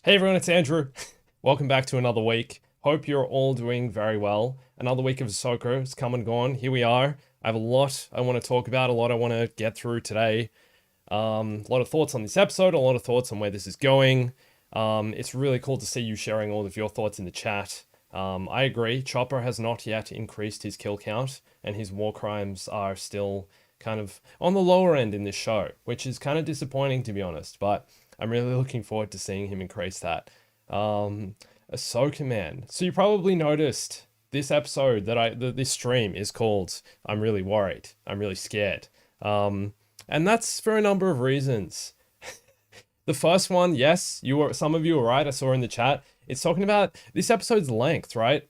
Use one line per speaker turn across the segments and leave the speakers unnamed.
Hey everyone, it's Andrew. Welcome back to another week. Hope you're all doing very well. Another week of Ahsoka has come and gone. Here we are. I have a lot I want to talk about, a lot I want to get through today. A lot of thoughts on this episode, a lot of thoughts on where this is going. It's really cool to see you sharing all of your thoughts in the chat. I agree, Chopper has not yet increased his kill count, and his war crimes are still kind of on the lower end in this show, which is kind of disappointing to be honest, but I'm really looking forward to seeing him increase that. Ahsoka, man. So you probably noticed this episode this stream is called I'm Really Worried. I'm Really Scared. And that's for a number of reasons. The first one, yes, some of you were right, I saw in the chat. It's talking about this episode's length, right?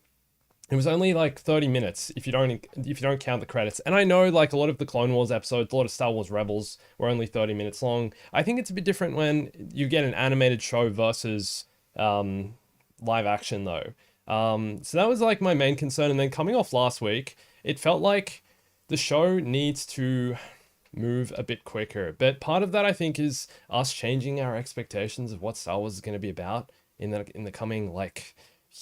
It was only like 30 minutes if you don't count the credits. And I know like a lot of the Clone Wars episodes, a lot of Star Wars Rebels were only 30 minutes long. I think it's a bit different when you get an animated show versus live action though. So that was like my main concern. And then coming off last week, it felt like the show needs to move a bit quicker. But part of that I think is us changing our expectations of what Star Wars is going to be about in the coming like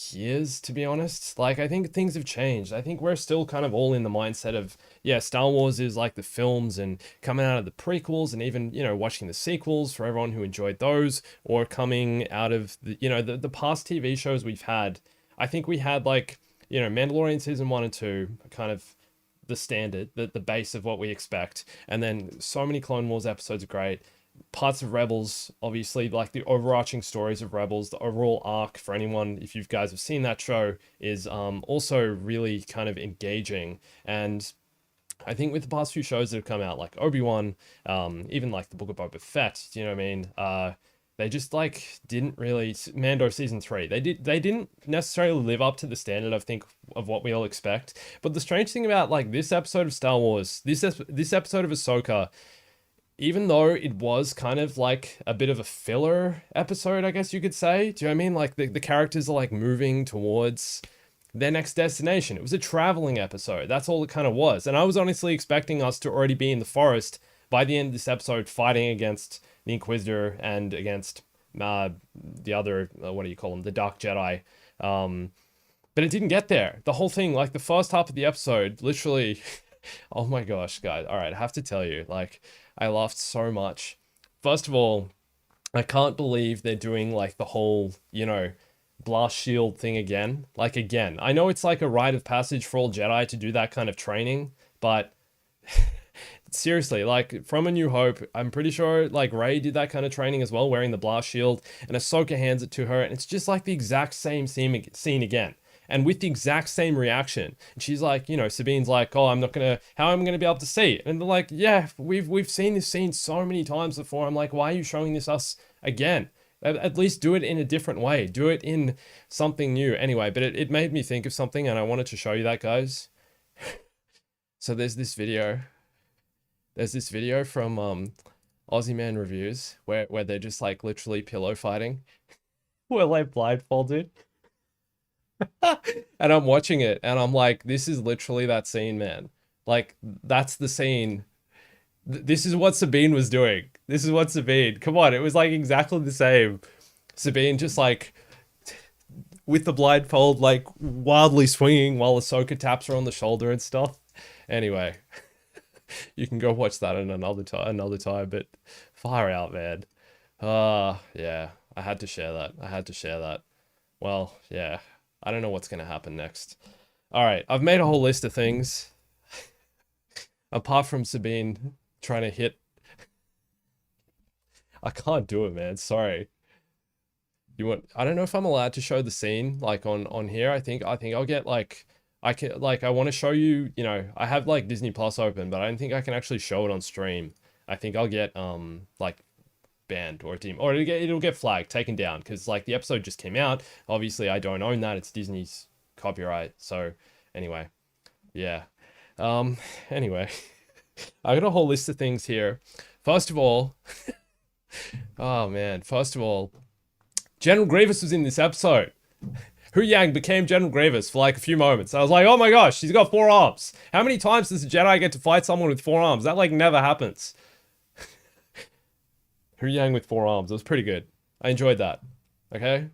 years, to be honest. Like, I think things have changed. I think we're still kind of all in the mindset of, yeah, Star Wars is like the films and coming out of the prequels and even, watching the sequels for everyone who enjoyed those, or coming out of the past TV shows we've had. I think we had like, Mandalorian season 1 and 2, kind of the standard, the base of what we expect. And then so many Clone Wars episodes are great. Parts of Rebels, obviously, like the overarching stories of Rebels, the overall arc for anyone, if you guys have seen that show, is also really kind of engaging. And I think with the past few shows that have come out, like Obi-Wan, even like the Book of Boba Fett, you know what I mean? They just like didn't really, Mando season 3, they didn't necessarily live up to the standard, I think, of what we all expect. But the strange thing about like this episode of Star Wars, this episode of Ahsoka, even though it was kind of like a bit of a filler episode, I guess you could say. Do you know what I mean? Like the characters are like moving towards their next destination. It was a traveling episode. That's all it kind of was. And I was honestly expecting us to already be in the forest by the end of this episode, fighting against the Inquisitor and against the other, what do you call them? The Dark Jedi. But it didn't get there. The whole thing, like the first half of the episode, literally, oh my gosh, guys. All right, I have to tell you, like, I laughed so much. First of all, I can't believe they're doing like the whole, blast shield thing again. Like again, I know it's like a rite of passage for all Jedi to do that kind of training, but seriously, like from A New Hope, I'm pretty sure like Rey did that kind of training as well, wearing the blast shield, and Ahsoka hands it to her, and it's just like the exact same scene again. And with the exact same reaction. And she's like, Sabine's like, oh, how am I gonna be able to see it? And they're like, yeah, we've seen this scene so many times before. I'm like, why are you showing this us again? At least do it in a different way. Do it in something new. Anyway, but it made me think of something, and I wanted to show you that, guys. So there's this video. There's this video from Aussie Man Reviews where they're just like literally pillow fighting. We're like blindfolded. And I'm watching it and I'm like, this is literally that scene, man. Like, that's the scene. This is what Sabine was doing. This is what Sabine, come on, it was like exactly the same. Sabine just like with the blindfold, like wildly swinging while Ahsoka taps her on the shoulder and stuff. Anyway, you can go watch that another time, but far out, man. Yeah, I had to share that. Well, yeah. I don't know what's going to happen next. All right, I've made a whole list of things. Apart from Sabine trying to hit... I can't do it, man. Sorry. I don't know if I'm allowed to show the scene, like, on here. I think I'll get, like... I want to show you, I have, like, Disney Plus open, but I don't think I can actually show it on stream. I think I'll get, like... banned or it'll get flagged, taken down, because like the episode just came out. Obviously I don't own that, it's Disney's copyright. So anyway, yeah. Anyway, I got a whole list of things here. First of all, oh man, General Grievous was in this episode. Hu Yang became General Grievous for like a few moments. I was like, oh my gosh, he's got 4 arms. How many times does a Jedi get to fight someone with 4 arms? That like never happens. Hu Yang with 4 arms. It was pretty good. I enjoyed that. okay?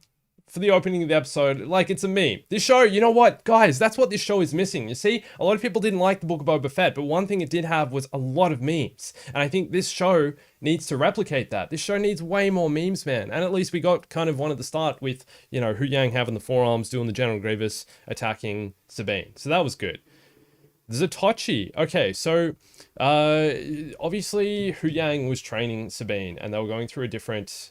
For the opening of the episode, like, it's a meme. This show, you know what, guys, that's what this show is missing. You see, a lot of people didn't like the Book of Boba Fett, but one thing it did have was a lot of memes. And I think this show needs to replicate that. This show needs way more memes, man. And at least we got kind of one at the start with, you know, Hu Yang having the forearms, doing the General Grievous, attacking Sabine. So that was good. Zatoichi. Okay, so obviously Hu Yang was training Sabine, and they were going through a different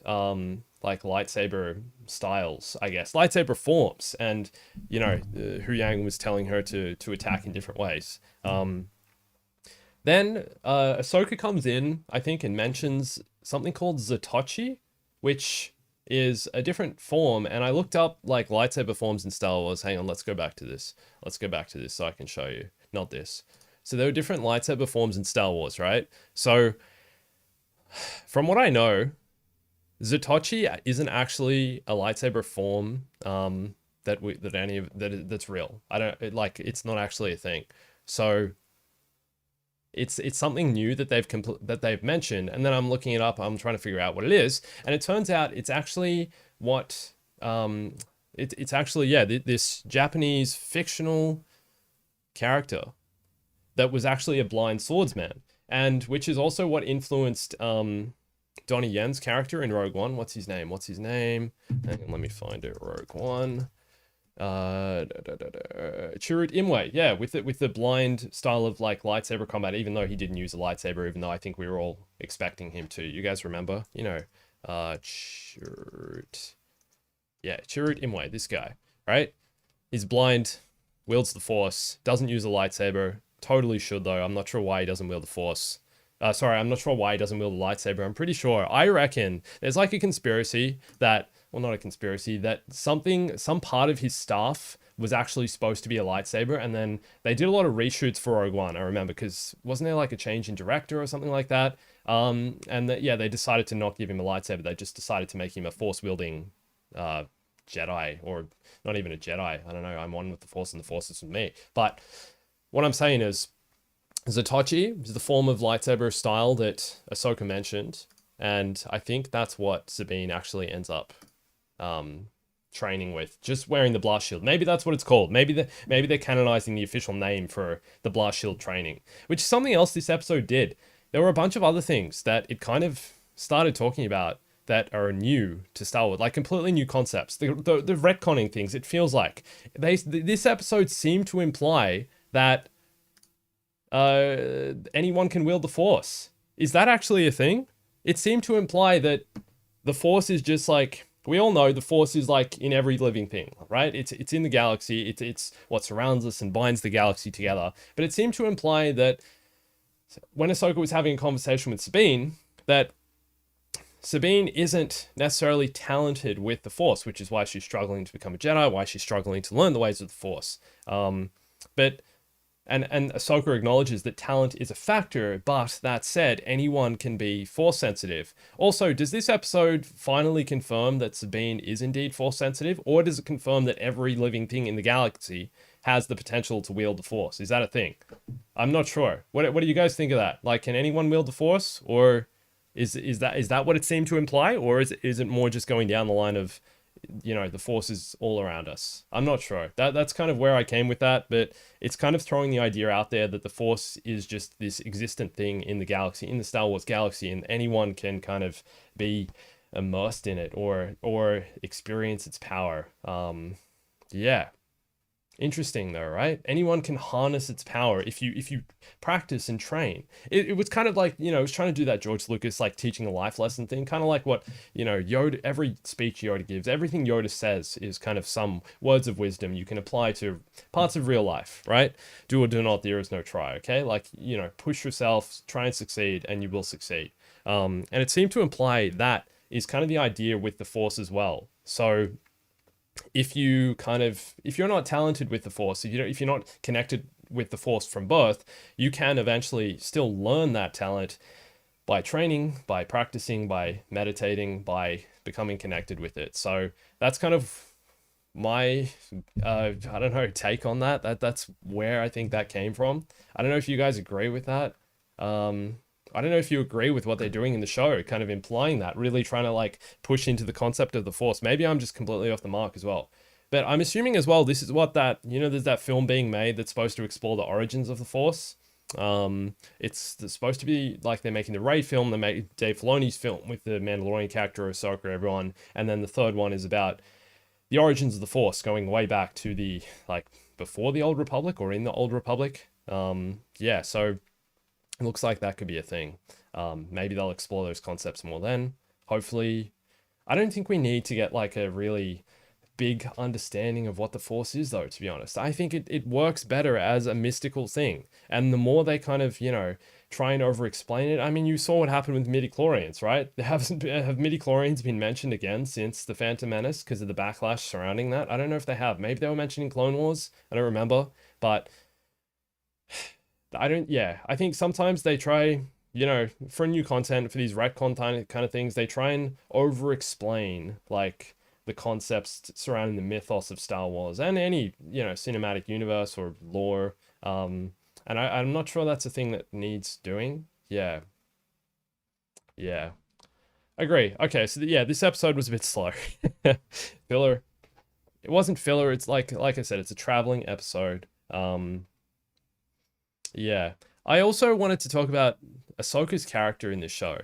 like lightsaber styles, I guess, lightsaber forms, and you know, Hu Yang was telling her to attack in different ways. Then Ahsoka comes in, I think, and mentions something called Zatoichi, which is a different form, and I looked up like lightsaber forms in Star Wars. Hang on, let's go back to this. Let's go back to this so I can show you. Not this. So there were different lightsaber forms in Star Wars, right? So from what I know, Zatoichi isn't actually a lightsaber form that's real. I don't it's not actually a thing. So it's something new that they've mentioned, and then I'm looking it up. I'm trying to figure out what it is, and it turns out it's actually what it's actually this Japanese fictional character that was actually a blind swordsman, and which is also what influenced Donnie Yen's character in Rogue One. What's his name? Hang on, let me find it. Rogue One. Chirrut Imwe, yeah, with the blind style of like lightsaber combat, even though he didn't use a lightsaber, even though I think we were all expecting him to. You guys remember? You know, Chirrut Imwe, this guy, right? He's blind, wields the Force, doesn't use a lightsaber. Totally should though. I'm not sure why he doesn't wield the Force. I'm not sure why he doesn't wield a lightsaber. I'm pretty sure. I reckon there's like a conspiracy that, well, not a conspiracy, that some part of his staff was actually supposed to be a lightsaber, and then they did a lot of reshoots for Rogue One, I remember, because wasn't there like a change in director or something like that? And they decided to not give him a lightsaber. They just decided to make him a Force-wielding Jedi, or not even a Jedi. I don't know. I'm one with the Force and the Force is with me. But what I'm saying is, Zatoichi is the form of lightsaber style that Ahsoka mentioned, and I think that's what Sabine actually ends up training with, just wearing the blast shield. Maybe that's what it's called. Maybe they're canonizing the official name for the blast shield training, which is something else this episode did. There were a bunch of other things that it kind of started talking about that are new to Star Wars, like completely new concepts. The retconning things, it feels like this episode seemed to imply that anyone can wield the Force. Is that actually a thing? It seemed to imply that the Force is just like, we all know the Force is like in every living thing, right? It's in the galaxy. It's what surrounds us and binds the galaxy together. But it seemed to imply that when Ahsoka was having a conversation with Sabine, that Sabine isn't necessarily talented with the Force, which is why she's struggling to become a Jedi, why she's struggling to learn the ways of the Force. And Ahsoka acknowledges that talent is a factor, but that said, anyone can be Force sensitive. Also, does this episode finally confirm that Sabine is indeed Force sensitive, or does it confirm that every living thing in the galaxy has the potential to wield the Force? Is that a thing? I'm not sure. What do you guys think of that? Like, can anyone wield the Force, or is that what it seemed to imply, or is it more just going down the line of, you know, the Force is all around us? I'm not sure. That's kind of where I came with that, but it's kind of throwing the idea out there that the Force is just this existent thing in the galaxy, in the Star Wars galaxy, and anyone can kind of be immersed in it or experience its power. Yeah. Interesting though, right? Anyone can harness its power if you practice and train. It was kind of like, you know, it was trying to do that George Lucas like teaching a life lesson thing, kind of like what, you know, Yoda, every speech Yoda gives, everything Yoda says is kind of some words of wisdom you can apply to parts of real life, right? Do or do not, there is no try, okay? Like, you know, push yourself, try and succeed, and you will succeed. And it seemed to imply that is kind of the idea with the Force as well. So if you're not talented with the Force, if you're not connected with the Force from birth, you can eventually still learn that talent by training, by practicing, by meditating, by becoming connected with it. So that's kind of my, I don't know, take on that. That's where I think that came from. I don't know if you guys agree with that. I don't know if you agree with what they're doing in the show, kind of implying that, really trying to like push into the concept of the Force. Maybe I'm just completely off the mark as well. But I'm assuming as well, this is what that, there's that film being made that's supposed to explore the origins of the Force. It's supposed to be like they're making the Rey film, they make Dave Filoni's film with the Mandalorian character, Ahsoka, everyone. And then the third one is about the origins of the Force going way back to the, like, before the Old Republic or in the Old Republic. Yeah, so it looks like that could be a thing. Maybe they'll explore those concepts more then. Hopefully, I don't think we need to get like a really big understanding of what the Force is, though, to be honest. I think it works better as a mystical thing. And the more they kind of, try and over-explain it, I mean, you saw what happened with midichlorians, right? Have midichlorians been mentioned again since The Phantom Menace because of the backlash surrounding that? I don't know if they have. Maybe they were mentioned in Clone Wars. I don't remember. But I think sometimes they try, for new content, for these retcon kind of things, they try and over-explain, like, the concepts surrounding the mythos of Star Wars and any, cinematic universe or lore. And I'm not sure that's a thing that needs doing. Yeah. Yeah. Agree. Okay, so yeah, this episode was a bit slow. Filler. It wasn't filler, it's like I said, it's a traveling episode. Yeah. I also wanted to talk about Ahsoka's character in this show.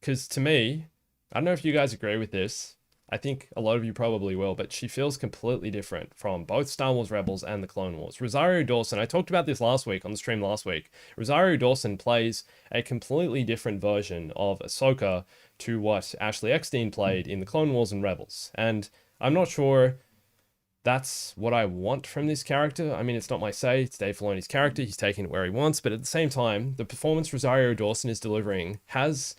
Because to me, I don't know if you guys agree with this. I think a lot of you probably will, but she feels completely different from both Star Wars Rebels and the Clone Wars. Rosario Dawson, I talked about this last week on the stream last week. Rosario Dawson plays a completely different version of Ahsoka to what Ashley Eckstein played in the Clone Wars and Rebels. And I'm not sure that's what I want from this character. I mean, it's not my say, it's Dave Filoni's character, he's taking it where he wants, but at the same time, the performance Rosario Dawson is delivering has,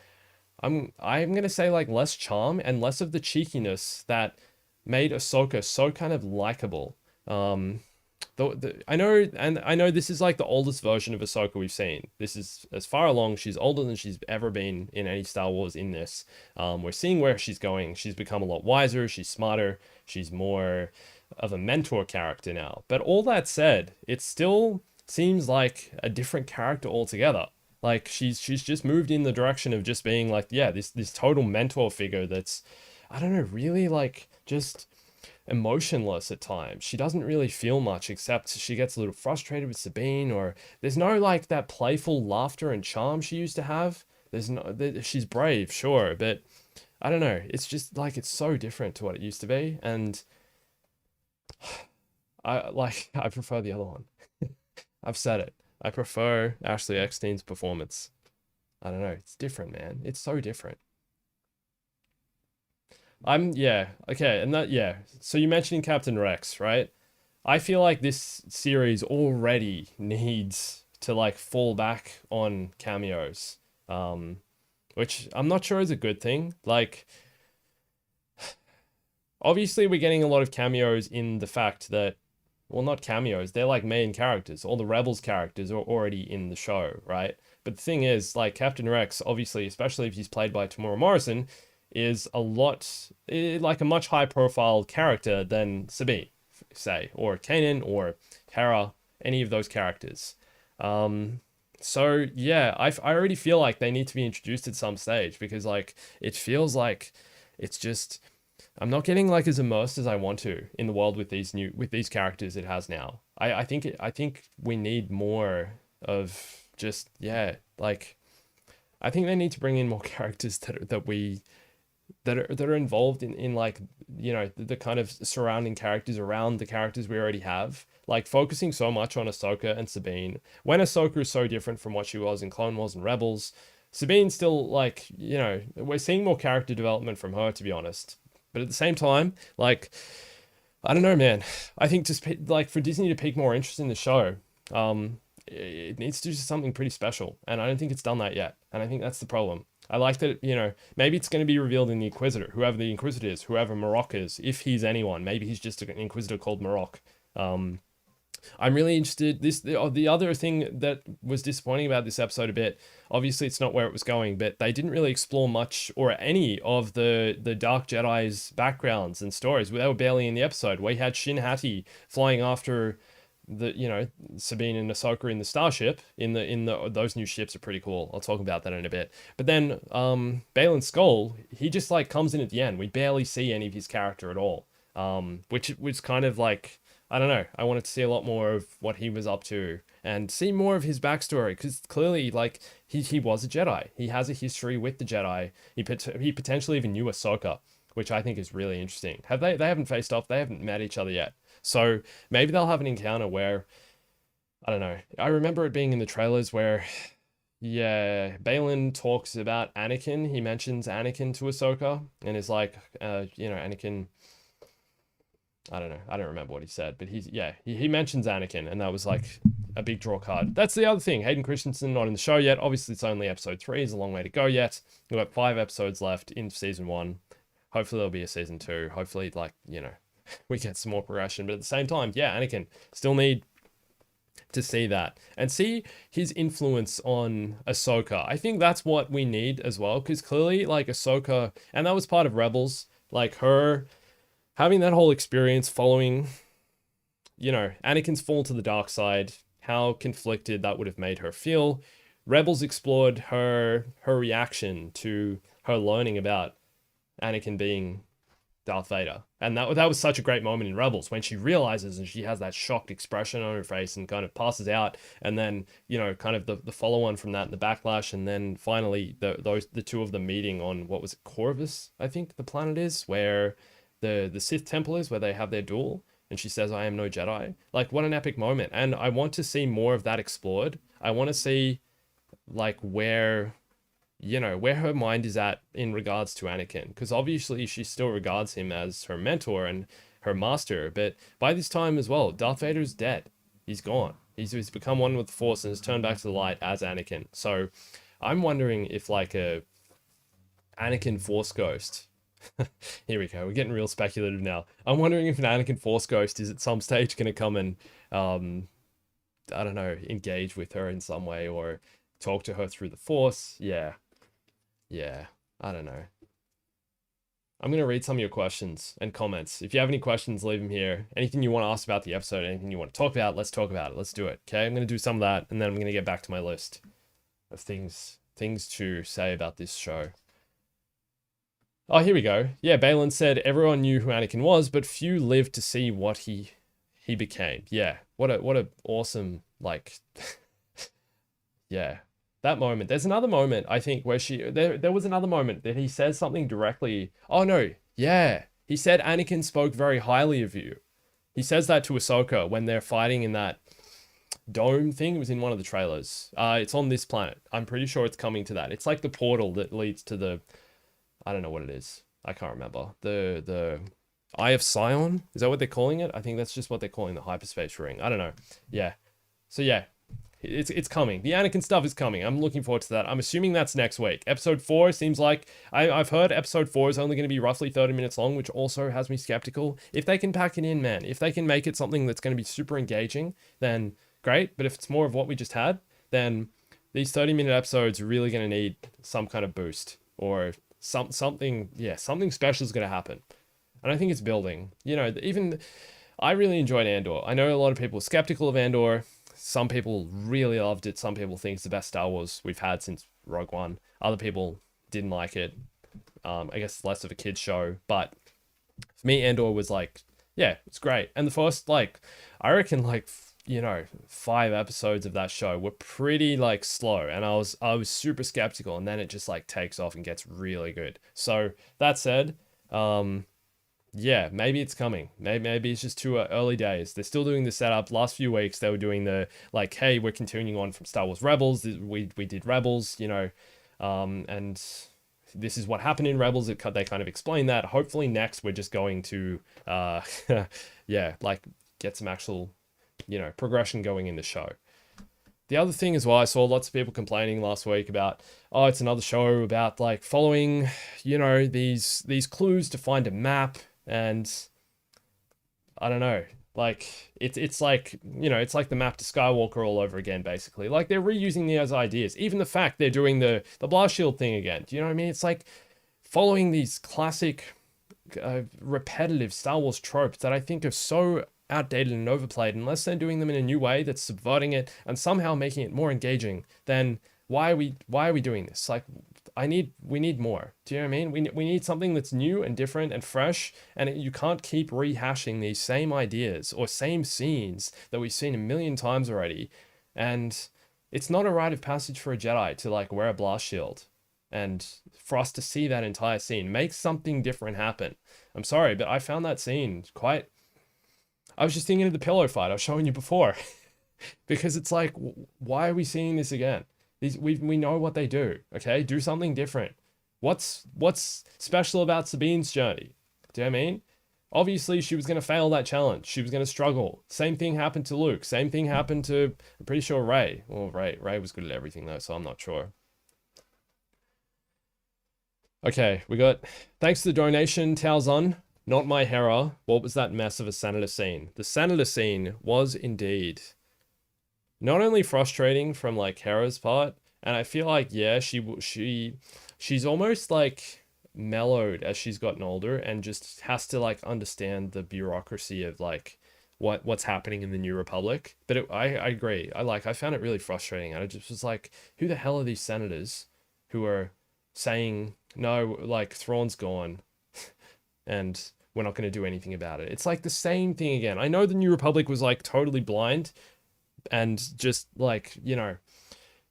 I'm gonna say, like, less charm and less of the cheekiness that made Ahsoka so kind of likable. I know this is like the oldest version of Ahsoka we've seen. This is as far along, she's older than she's ever been in any Star Wars in this. We're seeing where she's going. She's become a lot wiser, she's smarter, she's more of a mentor character now. But all that said, it still seems like a different character altogether. Like, she's just moved in the direction of just being like, yeah, this total mentor figure that's, I don't know, really like just emotionless at times. She doesn't really feel much, except she gets a little frustrated with Sabine, or there's no like that playful laughter and charm she used to have. She's brave, sure, but I don't know. It's just like, it's so different to what it used to be. And I prefer the other one. I've said it. I prefer Ashley Eckstein's performance. I don't know. It's different, man. It's so different. Yeah. Okay. And yeah. So you mentioned Captain Rex, right? I feel like this series already needs to like fall back on cameos. Which I'm not sure is a good thing. Like, obviously we're getting a lot of cameos in the fact that, well, not cameos, they're like main characters. All the Rebels characters are already in the show, right? But the thing is, like, Captain Rex, obviously, especially if he's played by Tamora Morrison, is like a much higher profile character than Sabine, say, or Kanan, or Hera, any of those characters. So yeah, I already feel like they need to be introduced at some stage, because like, it feels like it's just, I'm not getting like as immersed as I want to in the world with these characters it has now. I think we need more of just, yeah, like, I think they need to bring in more characters that are involved in like, the kind of surrounding characters around the characters we already have. Like, focusing so much on Ahsoka and Sabine, when Ahsoka is so different from what she was in Clone Wars and Rebels. Sabine's still like, we're seeing more character development from her, to be honest. But at the same time, like, I don't know, man. I think just like for Disney to pique more interest in the show, it needs to do something pretty special. And I don't think it's done that yet. And I think that's the problem. I like that, maybe it's going to be revealed in the Inquisitor, whoever the Inquisitor is, whoever Marrok is, if he's anyone. Maybe he's just an Inquisitor called Marrok. I'm really interested. The other thing that was disappointing about this episode a bit, obviously it's not where it was going, but they didn't really explore much or any of the Dark Jedi's backgrounds and stories. They were barely in the episode. We had Shin Hati flying after Sabine and Ahsoka in the starship in the those new ships are pretty cool. I'll talk about that in a bit. But then Baylan Skoll, he just like comes in at the end. We barely see any of his character at all. Which was kind of like, I don't know. I wanted to see a lot more of what he was up to and see more of his backstory, because clearly, like, he was a Jedi. He has a history with the Jedi. He potentially even knew Ahsoka, which I think is really interesting. They haven't faced off. They haven't met each other yet. So maybe they'll have an encounter where, I don't know. I remember it being in the trailers where, yeah, Baylan talks about Anakin. He mentions Anakin to Ahsoka and is like, Anakin. I don't know. I don't remember what he said, but he mentions Anakin, and that was like a big draw card. That's the other thing. Hayden Christensen not in the show yet. Obviously, it's only episode 3. It's a long way to go yet. We've got 5 episodes left in season 1. Hopefully, there'll be a season 2. Hopefully, we get some more progression. But at the same time, yeah, Anakin, still need to see that and see his influence on Ahsoka. I think that's what we need as well, because clearly, like, Ahsoka, and that was part of Rebels, like her having that whole experience following, Anakin's fall to the dark side, how conflicted that would have made her feel. Rebels explored her reaction to her learning about Anakin being Darth Vader. And that was such a great moment in Rebels when she realizes and she has that shocked expression on her face and kind of passes out. And then, kind of the follow on from that and the backlash. And then finally the two of them meeting on, what was it, Corvus, I think the planet is, where the Sith temple is, where they have their duel. And she says, I am no Jedi. Like, what an epic moment. And I want to see more of that explored. I want to see, like, where her mind is at in regards to Anakin. Because obviously she still regards him as her mentor and her master. But by this time as well, Darth Vader is dead. He's gone. He's become one with the Force and has turned back to the light as Anakin. So I'm wondering if, like, a Anakin Force Ghost... Here we go. We're getting real speculative now. I'm wondering if an Anakin Force Ghost is at some stage going to come and, I don't know, engage with her in some way or talk to her through the Force. Yeah. I don't know. I'm going to read some of your questions and comments. If you have any questions, leave them here. Anything you want to ask about the episode, anything you want to talk about, let's talk about it. Let's do it. Okay. I'm going to do some of that, and then I'm going to get back to my list of things to say about this show. Oh, here we go. Yeah, Baylan said everyone knew who Anakin was, but few lived to see what he became. Yeah, what a awesome, like, yeah, that moment. There's another moment, I think, where there was another moment that he says something directly. Oh no, yeah, he said Anakin spoke very highly of you. He says that to Ahsoka when they're fighting in that dome thing. It was in one of the trailers. It's on this planet. I'm pretty sure it's coming to that. It's like the portal that leads to the, I don't know what it is. I can't remember. The Eye of Sion? Is that what they're calling it? I think that's just what they're calling the hyperspace ring. I don't know. Yeah. So yeah, it's coming. The Anakin stuff is coming. I'm looking forward to that. I'm assuming that's next week. Episode 4 seems like, I've heard episode 4 is only going to be roughly 30 minutes long, which also has me skeptical. If they can pack it in, man, if they can make it something that's going to be super engaging, then great. But if it's more of what we just had, then these 30-minute episodes are really going to need some kind of boost, or something special is going to happen. And I think it's building. Even I really enjoyed Andor. I know a lot of people are skeptical of Andor. Some people really loved it. Some people think it's the best Star Wars we've had since Rogue One. Other people didn't like it. I guess it's less of a kid's show. But for me, Andor was like, yeah, it's great. And the first, like, I reckon, like, 5 episodes of that show were pretty, like, slow, and I was super skeptical, and then it just, like, takes off and gets really good. So that said, yeah, maybe it's coming. Maybe it's just too early days. They're still doing the setup. Last few weeks they were doing the, like, hey, we're continuing on from Star Wars Rebels. We did Rebels, and this is what happened in Rebels. They kind of explain that. Hopefully next we're just going to yeah, like, get some actual progression going in the show. The other thing as well, I saw lots of people complaining last week about, oh, it's another show about, like, following, these clues to find a map, and I don't know, like, it's like, it's like the map to Skywalker all over again, basically. Like, they're reusing those ideas. Even the fact they're doing the blast shield thing again. Do you know what I mean? It's like following these classic, repetitive Star Wars tropes that I think are so outdated and overplayed, unless they're doing them in a new way that's subverting it and somehow making it more engaging, then why are we doing this? Like, we need more. Do you know what I mean? We need something that's new and different and fresh, and you can't keep rehashing these same ideas or same scenes that we've seen a million times already. And it's not a rite of passage for a Jedi to like wear a blast shield, and for us to see that entire scene, make something different happen. I'm sorry, but I found that scene quite. I was just thinking of the pillow fight I was showing you before, because it's like, why are we seeing this again? We know what they do. Okay, do something different. What's special about Sabine's journey? Do you know what I mean? Obviously, she was going to fail that challenge. She was going to struggle. Same thing happened to Luke. Same thing happened to, I'm pretty sure, Rey. Well, Rey was good at everything though, so I'm not sure. Okay, we got, thanks to the donation, Taozun. Not my Hera. What was that mess of a senator scene? The senator scene was indeed not only frustrating from like Hera's part, and I feel like, yeah, she's almost like mellowed as she's gotten older and just has to like understand the bureaucracy of like what's happening in the New Republic. But I agree. I found it really frustrating. And I just was like, who the hell are these senators who are saying, no, like Thrawn's gone and we're not going to do anything about it? It's like the same thing again. I know the New Republic was like totally blind and just like, you know,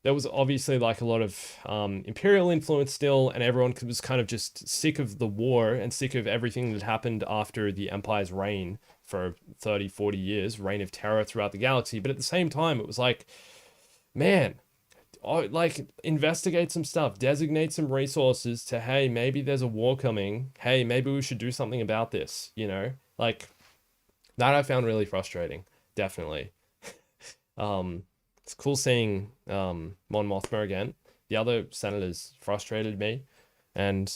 there was obviously like a lot of imperial influence still, and everyone was kind of just sick of the war and sick of everything that happened after the Empire's reign for 30, 40 years, reign of terror throughout the galaxy. But at the same time, it was like, man, like investigate some stuff, designate some resources to, hey, maybe there's a war coming. Hey, maybe we should do something about this, you know? Like, that I found really frustrating, definitely. It's cool seeing Mon Mothma again. The other senators frustrated me, and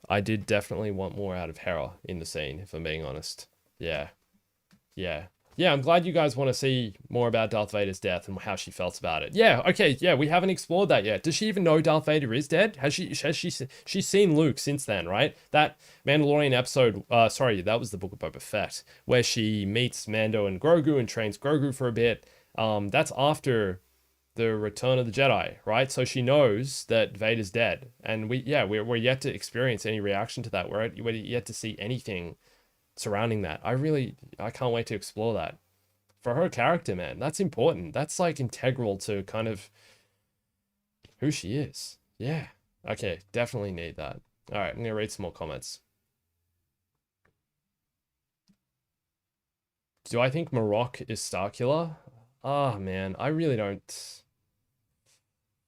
I did definitely want more out of Hera in the scene, if I'm being honest. Yeah. I'm glad you guys want to see more about Darth Vader's death and how she felt about it. Yeah, okay, yeah, we haven't explored that yet. Does she even know Darth Vader is dead? She's seen Luke since then, right? That Mandalorian episode, sorry, that was the Book of Boba Fett, where she meets Mando and Grogu and trains Grogu for a bit. That's after the Return of the Jedi, right? So she knows that Vader's dead, and we're yet to experience any reaction to that. We're yet to see anything surrounding that. I can't wait to explore that. For her character, man, that's important. That's like integral to kind of who she is. Yeah. Okay, definitely need that. All right, I'm gonna read some more comments. Do I think Marrok is Starkiller? Ah, man, I really don't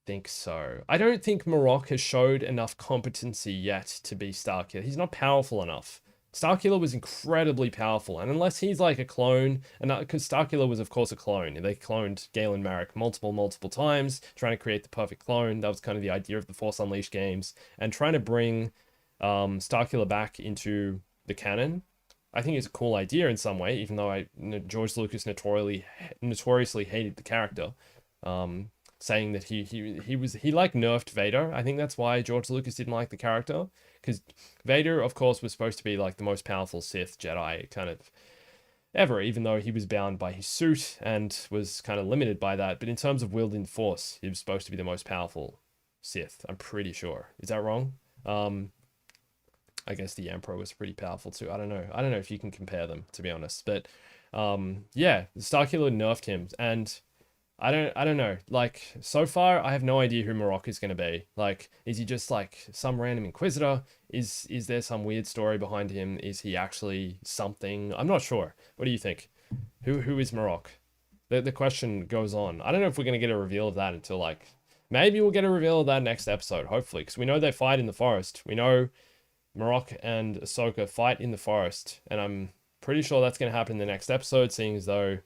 think so. I don't think Marrok has showed enough competency yet to be Starkiller. He's not powerful enough. Starkiller was incredibly powerful, and unless he's like a clone, and because Starkiller was of course a clone, they cloned Galen Marrok multiple times, trying to create the perfect clone. That was kind of the idea of the Force Unleashed games, and trying to bring Starkiller back into the canon. I think it's a cool idea in some way, even though George Lucas notoriously hated the character, saying that he like nerfed Vader. I think that's why George Lucas didn't like the character, because Vader, of course, was supposed to be like the most powerful Sith Jedi kind of ever, even though he was bound by his suit and was kind of limited by that. But in terms of wielding the Force, he was supposed to be the most powerful Sith. I'm pretty sure. Is that wrong? I guess the Emperor was pretty powerful too. I don't know if you can compare them, to be honest. But yeah, Starkiller nerfed him, and I don't know. Like, so far, I have no idea who Marrok is going to be. Like, is he just like some random Inquisitor? Is there some weird story behind him? Is he actually something? I'm not sure. What do you think? Who is Marrok? The question goes on. I don't know if we're going to get a reveal of that until like, maybe we'll get a reveal of that next episode, hopefully, because we know they fight in the forest. We know Marrok and Ahsoka fight in the forest, and I'm pretty sure that's going to happen in the next episode, seeing as though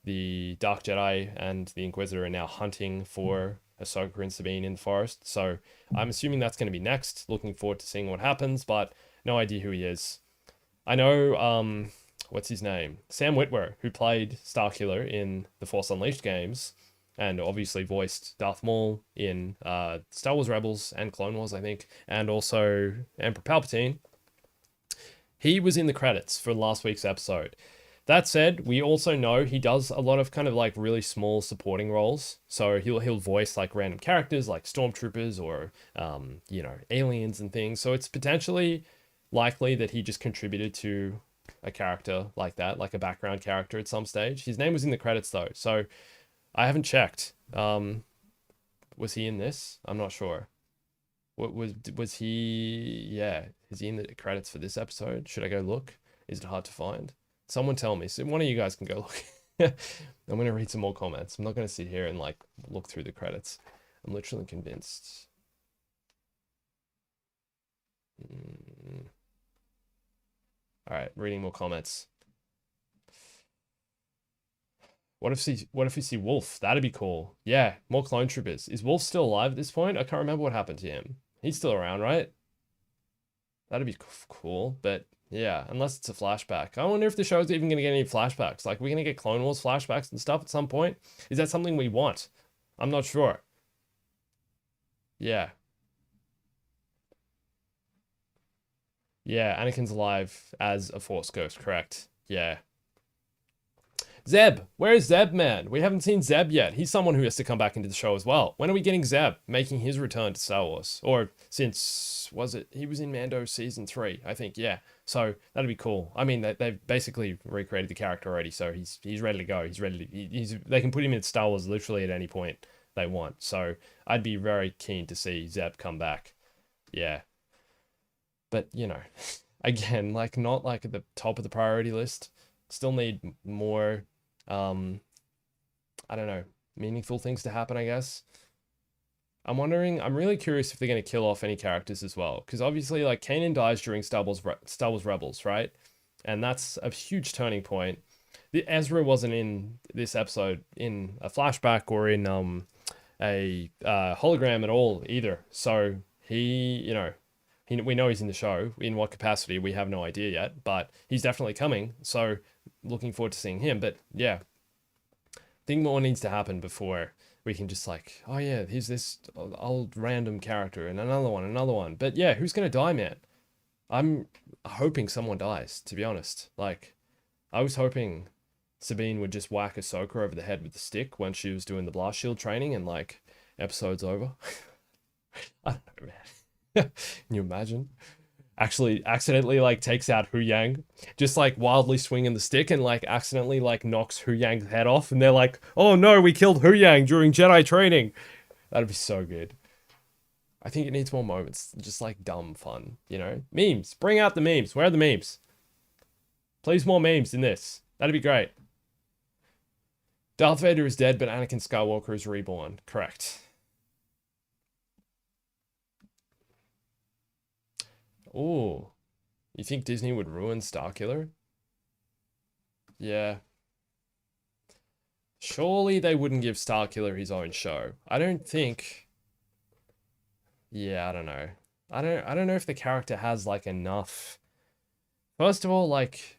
the Dark Jedi and the Inquisitor are now hunting for Ahsoka and Sabine in the forest. So I'm assuming that's going to be next. Looking forward to seeing what happens, but no idea who he is. I know, what's his name? Sam Witwer, who played Starkiller in the Force Unleashed games, and obviously voiced Darth Maul in Star Wars Rebels and Clone Wars, I think, and also Emperor Palpatine. He was in the credits for last week's episode. That said, we also know he does a lot of kind of like really small supporting roles. So he'll voice like random characters like stormtroopers or you know, aliens and things. So it's potentially likely that he just contributed to a character like that, like a background character at some stage. His name was in the credits though, so I haven't checked. Was he in this? I'm not sure. What was he? Yeah, is he in the credits for this episode? Should I go look? Is it hard to find? Someone tell me. So one of you guys can go look. I'm gonna read some more comments. I'm not gonna sit here and like look through the credits. I'm literally convinced. All right, reading more comments. What if we see Wolf? That'd be cool. Yeah, more clone troopers. Is Wolf still alive at this point? I can't remember what happened to him. He's still around, right? That'd be cool, but yeah, unless it's a flashback. I wonder if the show's even gonna get any flashbacks. Like, we're gonna get Clone Wars flashbacks and stuff at some point. Is that something we want? I'm not sure. Yeah. Yeah, Anakin's alive as a Force ghost, correct? Yeah. Zeb, where is Zeb, man? We haven't seen Zeb yet. He's someone who has to come back into the show as well. When are we getting Zeb making his return to Star Wars? Or since, was it, he was in Mando season 3, I think, yeah. So that'd be cool. I mean, they've basically recreated the character already, so he's ready to go. He's ready to, they can put him in Star Wars literally at any point they want. So I'd be very keen to see Zeb come back. Yeah. But, you know, again, like not like at the top of the priority list. Still need more I don't know, meaningful things to happen, I guess. I'm really curious if they're going to kill off any characters as well, because obviously like Kanan dies during Star Wars Rebels, right? And that's a huge turning point. Ezra wasn't in this episode in a flashback or in a hologram at all either. So he, you know, we know he's in the show. In what capacity, we have no idea yet, but he's definitely coming. So looking forward to seeing him. But yeah, I think more needs to happen before we can just like, oh yeah, here's this old random character and another one. But yeah, who's going to die, man? I'm hoping someone dies, to be honest. Like, I was hoping Sabine would just whack Ahsoka over the head with the stick when she was doing the blast shield training and like episode's over. I don't know, man. Can you imagine? Actually accidentally like takes out Hu Yang, just like wildly swinging the stick and like accidentally like knocks Hu Yang's head off, and they're like, oh no, we killed Hu Yang during Jedi training. That'd be so good. I think it needs more moments, just like dumb fun, you know? Memes, bring out the memes. Where are the memes? Please, more memes in this. That'd be great. Darth Vader is dead, but Anakin Skywalker is reborn. Correct. Oh, you think Disney would ruin Starkiller? Yeah. Surely they wouldn't give Starkiller his own show. I don't think. Yeah, I don't know. I don't know if the character has like enough. First of all, like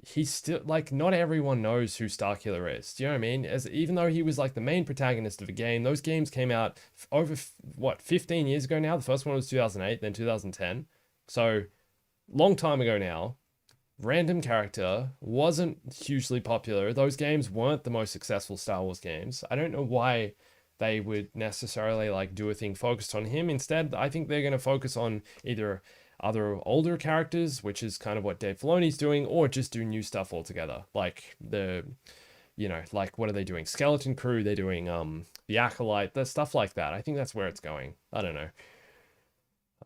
he's still like not everyone knows who Starkiller is. Do you know what I mean? As even though he was like the main protagonist of a game, those games came out over what 15 years ago now. The first one was 2008, then 2010. So long time ago now. Random character wasn't hugely popular. Those games weren't the most successful Star Wars games. I don't know why they would necessarily like do a thing focused on him. Instead, I think they're going to focus on either other older characters, which is kind of what Dave Filoni's doing, or just do new stuff altogether. Like the, you know, like what are they doing? Skeleton Crew, they're doing the Acolyte, the stuff like that. I think that's where it's going. I don't know.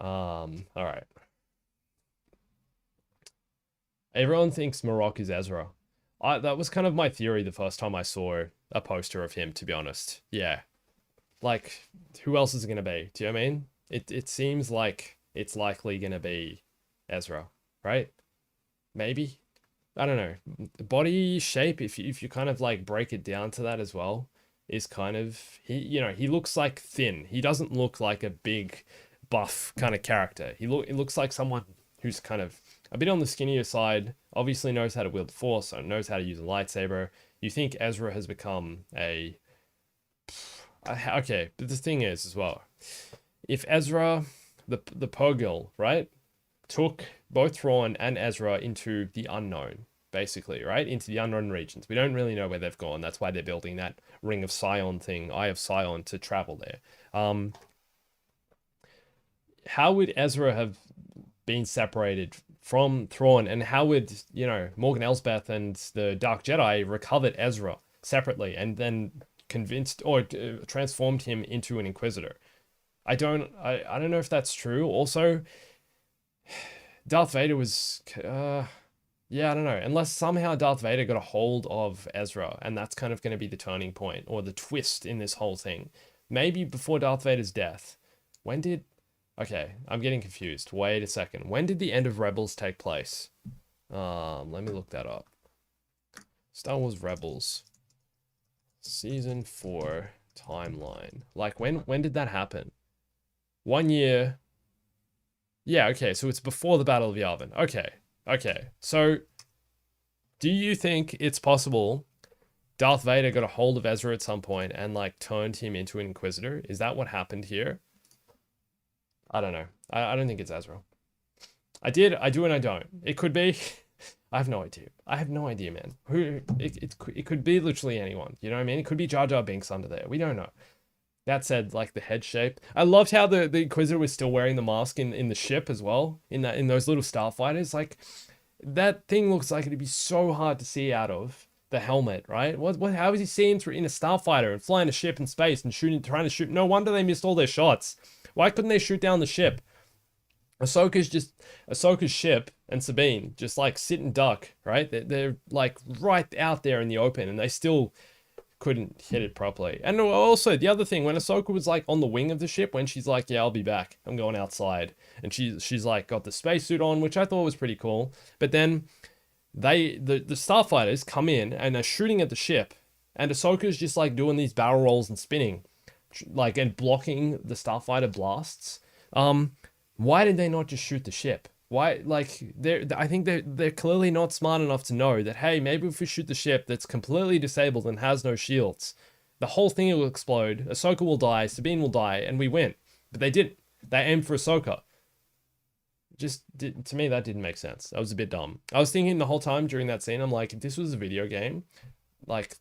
All right. Everyone thinks Marrok is Ezra. That was kind of my theory the first time I saw a poster of him, to be honest. Yeah. Like, who else is it going to be? Do you know what I mean? It seems like it's likely going to be Ezra, right? Maybe? I don't know. Body shape, if you kind of like break it down to that as well, is kind of, he looks like thin. He doesn't look like a big buff kind of character. It looks like someone who's kind of a bit on the skinnier side, obviously knows how to wield the Force, so knows how to use a lightsaber. You think Ezra has become a... Okay, but the thing is as well, if Ezra, the Purgil, right, took both Thrawn and Ezra into the unknown, basically, right? Into the unknown regions. We don't really know where they've gone. That's why they're building that Ring of Sion thing, Eye of Sion, to travel there. How would Ezra have been separated from Thrawn, and how would, Morgan Elsbeth and the Dark Jedi recovered Ezra separately and then convinced or transformed him into an Inquisitor? I don't know if that's true. Also, Darth Vader was, yeah, I don't know. Unless somehow Darth Vader got a hold of Ezra, and that's kind of going to be the turning point or the twist in this whole thing. Maybe before Darth Vader's death. When did... Okay, I'm getting confused. Wait a second. When did the end of Rebels take place? Let me look that up. Star Wars Rebels. Season 4 timeline. Like, when did that happen? 1 year... Yeah, okay, so it's before the Battle of Yavin. Okay. So, do you think it's possible Darth Vader got a hold of Ezra at some point and, like, turned him into an Inquisitor? Is that what happened here? I don't know. I don't think it's Ezra. I do and I don't. It could be. I have no idea. I have no idea, man. It could be literally anyone. You know what I mean? It could be Jar Jar Binks under there. We don't know. That said, like, the head shape. I loved how the Inquisitor was still wearing the mask in the ship as well. In those little starfighters. Like, that thing looks like it'd be so hard to see out of the helmet, right? How is he seeing through in a starfighter and flying a ship in space and trying to shoot? No wonder they missed all their shots. Why couldn't they shoot down the ship? Ahsoka's ship and Sabine just like sit and duck, right? They're like right out there in the open and they still couldn't hit it properly. And also the other thing, when Ahsoka was like on the wing of the ship, when she's like, yeah, I'll be back, I'm going outside, and she's like got the spacesuit on, which I thought was pretty cool. But then the starfighters come in and are shooting at the ship, and Ahsoka's just like doing these barrel rolls and spinning, like, and blocking the starfighter blasts. Why did they not just shoot the ship? Why, like, I think they're clearly not smart enough to know that, hey, maybe if we shoot the ship that's completely disabled and has no shields, the whole thing will explode, Ahsoka will die, Sabine will die, and we win. But they didn't. They aimed for Ahsoka. To me, that didn't make sense. That was a bit dumb. I was thinking the whole time during that scene, I'm like, if this was a video game, like,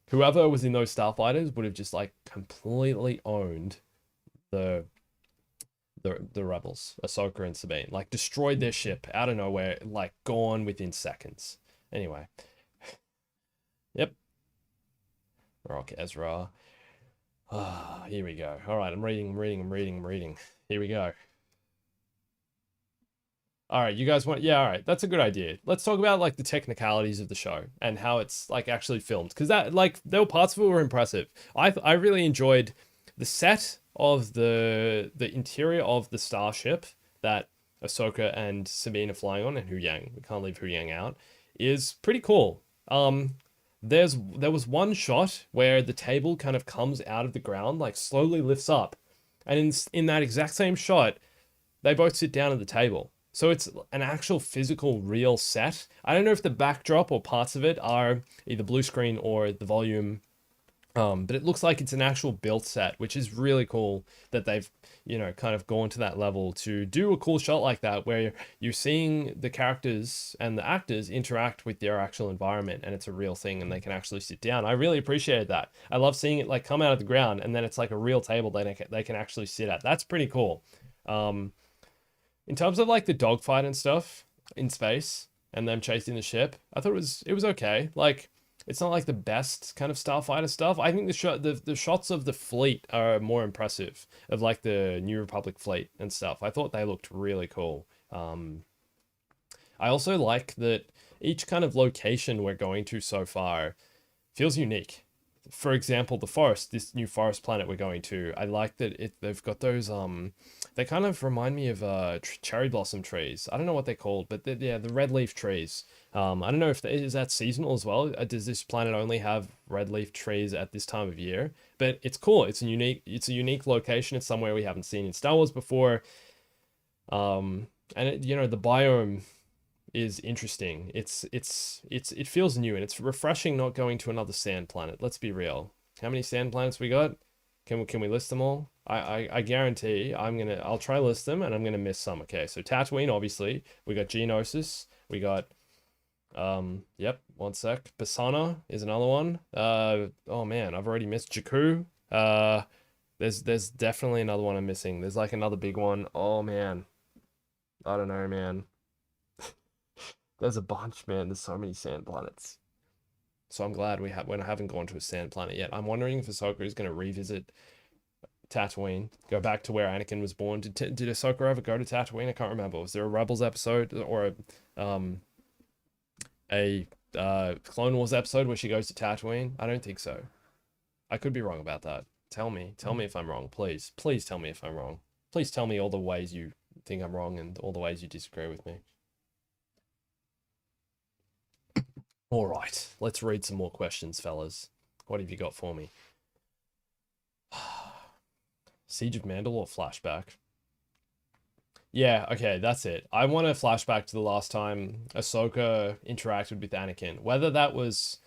whoever was in those starfighters would have just, like, completely owned the rebels, Ahsoka and Sabine, like destroyed their ship out of nowhere, like gone within seconds. Anyway, yep. Marrok, Ezra. Here we go. All right, I'm reading. Here we go. All right, you guys want? Yeah, all right, that's a good idea. Let's talk about like the technicalities of the show and how it's like actually filmed, because that, like, there were parts of it were impressive. I really enjoyed the set of the interior of the starship that Ahsoka and Sabine are flying on, and Hu Yang, we can't leave Hu Yang out, is pretty cool. There was one shot where the table kind of comes out of the ground, like slowly lifts up, and in that exact same shot, they both sit down at the table. So it's an actual physical real set. I don't know if the backdrop or parts of it are either blue screen or the volume. But it looks like it's an actual built set, which is really cool that they've, kind of gone to that level to do a cool shot like that, where you're seeing the characters and the actors interact with their actual environment, and it's a real thing, and they can actually sit down. I really appreciated that. I love seeing it like come out of the ground, and then it's like a real table that they can actually sit at. That's pretty cool. In terms of like the dogfight and stuff in space and them chasing the ship, I thought it was okay. Like, it's not like the best kind of starfighter stuff. I think the shots of the fleet are more impressive, of like the New Republic fleet and stuff. I thought they looked really cool. I also like that each kind of location we're going to so far feels unique. For example, the forest, this new forest planet we're going to, I like that they've got those, they kind of remind me of cherry blossom trees. I don't know what they're called, but the red leaf trees. I don't know if is that seasonal as well. Does this planet only have red leaf trees at this time of year? But it's cool. It's a unique location. It's somewhere we haven't seen in Star Wars before. And the biome is interesting. It feels new, and it's refreshing not going to another sand planet. Let's be real. How many sand planets we got? Can we list them all? I guarantee I'll try to list them, and I'm gonna miss some. Okay, so Tatooine, obviously. We got Geonosis. We got Yep, one sec. Pisana is another one. Oh man, I've already missed Jakku. There's definitely another one I'm missing. There's like another big one. Oh man. I don't know, man. There's a bunch, man. There's so many sand planets. So I'm glad we haven't gone to a sand planet yet. I'm wondering if Ahsoka is going to revisit Tatooine, go back to where Anakin was born. Did Ahsoka ever go to Tatooine? I can't remember. Was there a Rebels episode or a Clone Wars episode where she goes to Tatooine? I don't think so. I could be wrong about that. Tell me if I'm wrong, please. Please tell me if I'm wrong. Please tell me all the ways you think I'm wrong and all the ways you disagree with me. All right, let's read some more questions, fellas. What have you got for me? Siege of Mandalore flashback. Yeah, okay, that's it. I want a flashback to the last time Ahsoka interacted with Anakin. Whether that was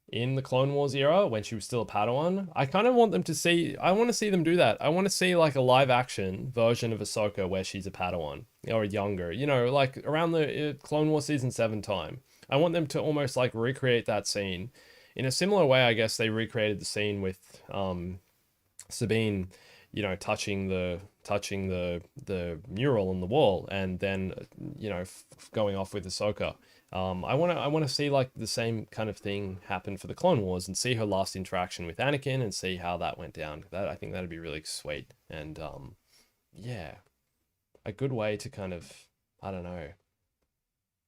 in the Clone Wars era when she was still a Padawan, I kind of want them to see. I want to see them do that. I want to see like a live action version of Ahsoka where she's a Padawan or younger. You know, like around the Clone Wars season 7 time. I want them to almost like recreate that scene in a similar way. I guess they recreated the scene with Sabine, you know, touching the mural on the wall, and then you know going off with Ahsoka. I want to see like the same kind of thing happen for the Clone Wars and see her last interaction with Anakin and see how that went down. That I think that'd be really sweet and yeah, a good way to kind of, I don't know,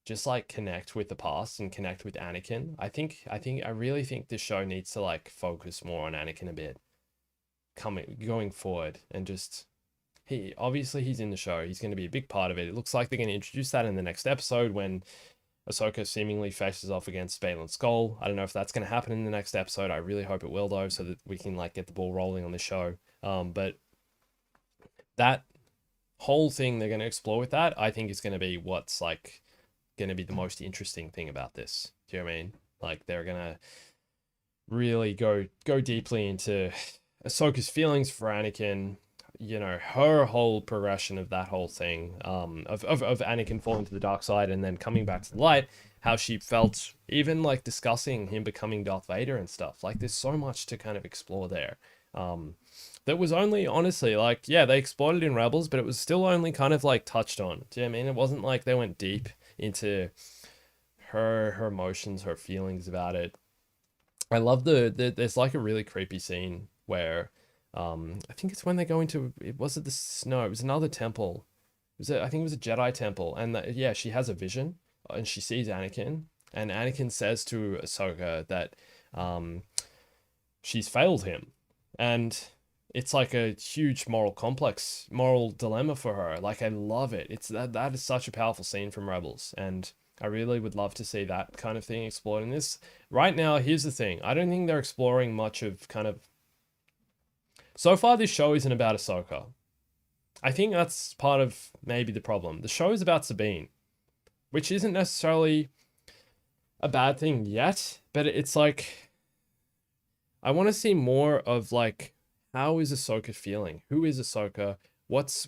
just like connect with the past and connect with Anakin. I really think this show needs to like focus more on Anakin a bit going forward and just he's in the show. He's going to be a big part of it. It looks like they're going to introduce that in the next episode when Ahsoka seemingly faces off against Baylan Skoll. I don't know if that's going to happen in the next episode. I really hope it will though, so that we can like get the ball rolling on the show. But that whole thing they're going to explore with that, I think is going to be what's like going to be the most interesting thing about this. Do you know what I mean? Like they're going to really go deeply into Ahsoka's feelings for Anakin, you know, her whole progression of that whole thing, of Anakin falling to the dark side and then coming back to the light, how she felt, even like discussing him becoming Darth Vader and stuff. Like there's so much to kind of explore there. That was only honestly like, yeah, they explored it in Rebels, but it was still only kind of like touched on. Do you know what I mean? It wasn't like they went deep into her emotions, her feelings about it. I love there's like a really creepy scene where I think it's when they go into it was it the no, it was another temple. I think it was a Jedi temple, and yeah, she has a vision and she sees Anakin, and Anakin says to Ahsoka that she's failed him, and it's like a huge moral dilemma for her. Like I love it. It's that is such a powerful scene from Rebels, and I really would love to see that kind of thing explored in this. Right now, here's the thing. I don't think they're exploring much of kind of. So far, this show isn't about Ahsoka. I think that's part of maybe the problem. The show is about Sabine, which isn't necessarily a bad thing yet, but it's like I want to see more of like how is Ahsoka feeling? Who is Ahsoka? What's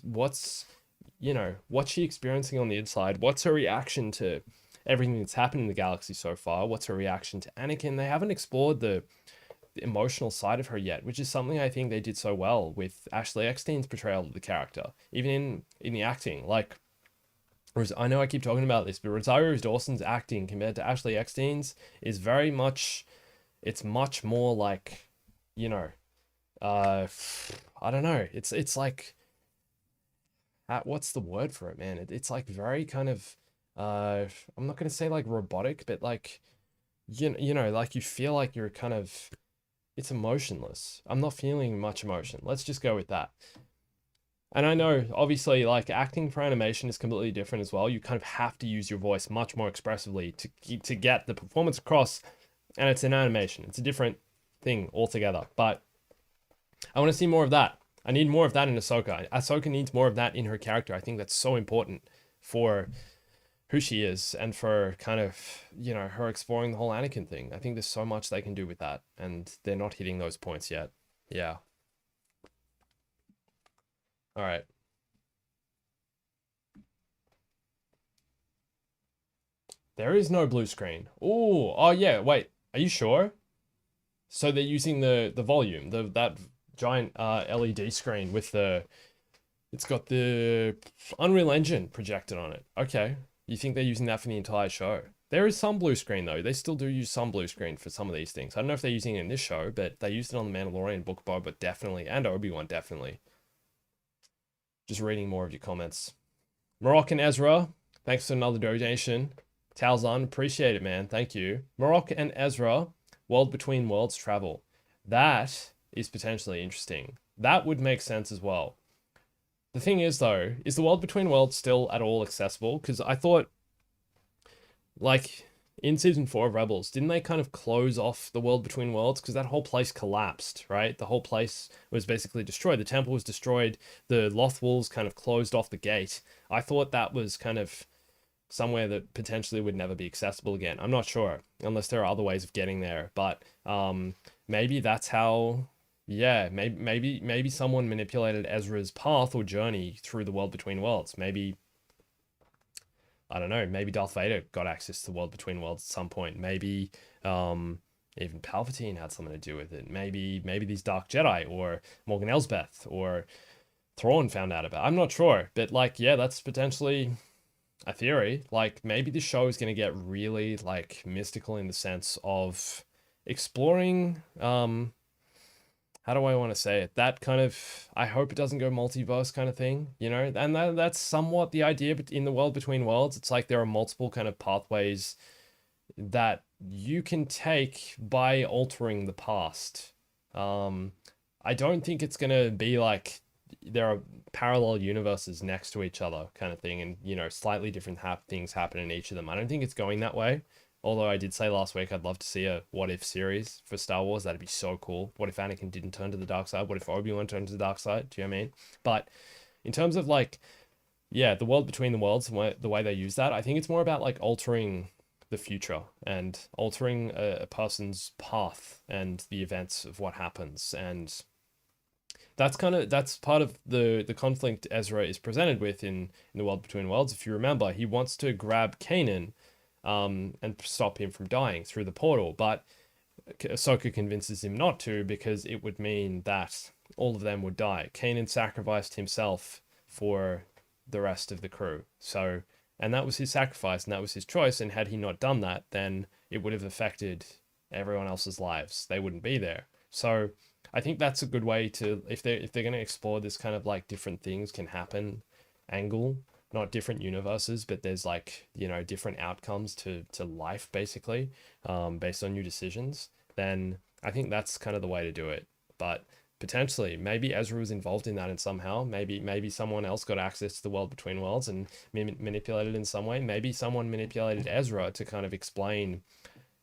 you know, what's she experiencing on the inside? What's her reaction to everything that's happened in the galaxy so far? What's her reaction to Anakin? They haven't explored the emotional side of her yet, which is something I think they did so well with Ashley Eckstein's portrayal of the character, even in the acting. Like, I know I keep talking about this, but Rosario Dawson's acting compared to Ashley Eckstein's is very much, it's much more like, you know, I don't know. It's like, what's the word for it, man? It's like very kind of, I'm not gonna say like robotic, but like, you know, like you feel like you're kind of, it's emotionless. I'm not feeling much emotion. Let's just go with that. And I know, obviously, like acting for animation is completely different as well. You kind of have to use your voice much more expressively to get the performance across. And it's an animation. It's a different thing altogether. But I want to see more of that. I need more of that in Ahsoka. Ahsoka needs more of that in her character. I think that's so important for who she is and for kind of, you know, her exploring the whole Anakin thing. I think there's so much they can do with that, and they're not hitting those points yet. Yeah. All right. There is no blue screen. Oh yeah. Wait, are you sure? So they're using the volume, that giant LED screen with the it's got the Unreal Engine projected on it. Okay, you think they're using that for the entire show? There is some blue screen though. They still do use some blue screen for some of these things. I don't know if they're using it in this show, but they used it on the Mandalorian, Book of Boba definitely, and Obi-Wan definitely. Just reading more of your comments. Marrok and Ezra, thanks for another donation. Talzan, appreciate it, man. Thank you. Marrok and Ezra, World Between Worlds travel. That is potentially interesting. That would make sense as well. The thing is, though, is the World Between Worlds still at all accessible? Because I thought, like, in season 4 of Rebels, didn't they kind of close off the World Between Worlds? Because that whole place collapsed, right? The whole place was basically destroyed. The temple was destroyed. The Loth Wolves kind of closed off the gate. I thought that was kind of somewhere that potentially would never be accessible again. I'm not sure, unless there are other ways of getting there. But maybe that's how. Yeah, maybe someone manipulated Ezra's path or journey through the World Between Worlds. Maybe, I don't know, maybe Darth Vader got access to the World Between Worlds at some point. Maybe even Palpatine had something to do with it. Maybe these Dark Jedi or Morgan Elsbeth or Thrawn found out about it. I'm not sure, but like, yeah, that's potentially a theory. Like, maybe the show is going to get really like mystical in the sense of exploring how do I want to say it? That kind of, I hope it doesn't go multiverse kind of thing, you know? And that's somewhat the idea, but in the World Between Worlds, it's like there are multiple kind of pathways that you can take by altering the past. I don't think it's going to be like there are parallel universes next to each other kind of thing, and, you know, slightly different things happen in each of them. I don't think it's going that way. Although I did say last week I'd love to see a what if series for Star Wars. That'd be so cool. What if Anakin didn't turn to the dark side? What if Obi-Wan turned to the dark side? Do you know what I mean? But in terms of like, yeah, the World Between the Worlds, the way they use that, I think it's more about like altering the future and altering a person's path and the events of what happens. And that's part of the conflict Ezra is presented with in the World Between Worlds. If you remember, he wants to grab Kanan and stop him from dying through the portal. But Ahsoka convinces him not to because it would mean that all of them would die. Kanan sacrificed himself for the rest of the crew. So, and that was his sacrifice and that was his choice. And had he not done that, then it would have affected everyone else's lives. They wouldn't be there. So I think that's a good way to, if they're going to explore this kind of like different things can happen angle, not different universes, but there's like, you know, different outcomes to life basically, based on your decisions, then I think that's kind of the way to do it. But potentially, maybe Ezra was involved in that in somehow. Maybe someone else got access to the World Between Worlds and manipulated in some way. Maybe someone manipulated Ezra to kind of explain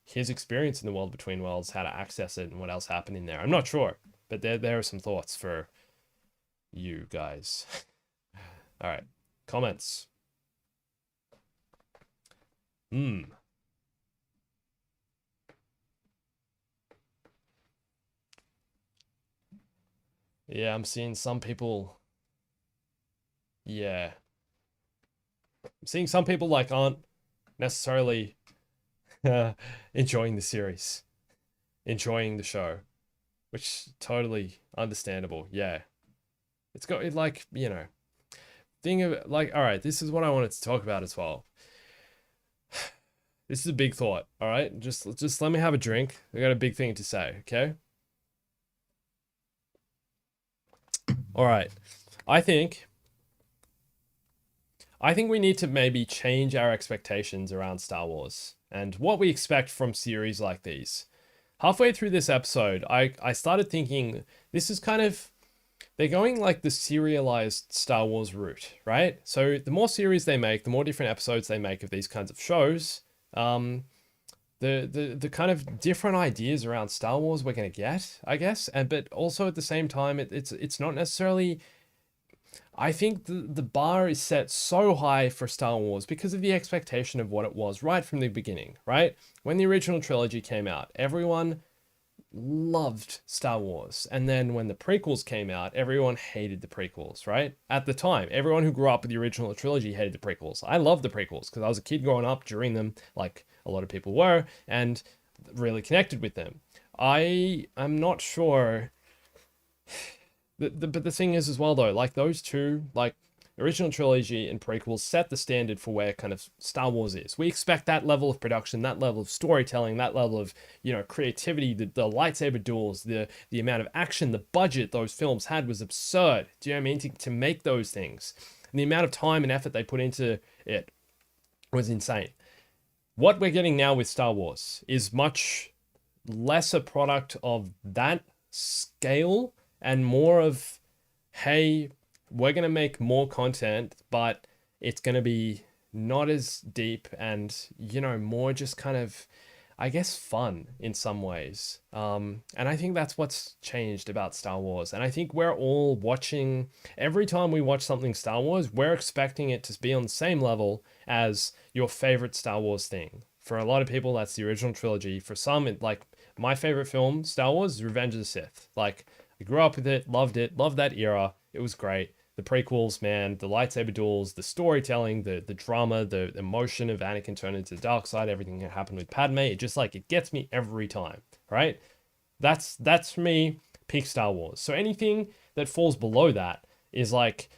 his experience in the World Between Worlds, how to access it, and what else happened in there. I'm not sure, but there are some thoughts for you guys. All right. Comments. Yeah, I'm seeing some people. Yeah. I'm seeing some people like aren't necessarily enjoying the series, enjoying the show, which totally understandable. Yeah. It's got it like, you know, thing of like, all right, this is what I wanted to talk about as well. This is a big thought, all right? Just let me have a drink. I got a big thing to say, okay? All right. I think we need to maybe change our expectations around Star Wars and what we expect from series like these. Halfway through this episode, I started thinking this is kind of, they're going like the serialized Star Wars route, right? So the more series they make, the more different episodes they make of these kinds of shows, the kind of different ideas around Star Wars we're gonna get, I guess. And but also at the same time, it's not necessarily. I think the bar is set so high for Star Wars because of the expectation of what it was right from the beginning, right? When the original trilogy came out, everyone loved Star Wars. And then when the prequels came out, everyone hated the prequels, right? At the time, everyone who grew up with the original trilogy hated the prequels. I loved the prequels because I was a kid growing up during them, like a lot of people were, and really connected with them. I am not sure. But the thing is as well though, like those two, like original trilogy and prequels set the standard for where kind of Star Wars is. We expect that level of production, that level of storytelling, that level of, creativity, the lightsaber duels, the amount of action, the budget those films had was absurd. Do you know what I mean? To make those things. And the amount of time and effort they put into it was insane. What we're getting now with Star Wars is much less a product of that scale and more of, hey, we're going to make more content, but it's going to be not as deep and, more just kind of, I guess, fun in some ways. And I think that's what's changed about Star Wars. And I think we're all watching, every time we watch something Star Wars, we're expecting it to be on the same level as your favorite Star Wars thing. For a lot of people, that's the original trilogy. For some, like my favorite film, Star Wars, is Revenge of the Sith. Like, I grew up with it, loved that era. It was great. The prequels, man, the lightsaber duels, the storytelling, the drama, the emotion of Anakin turning into the dark side, everything that happened with Padme, it just like, it gets me every time, right? That's for me, peak Star Wars. So anything that falls below that is like,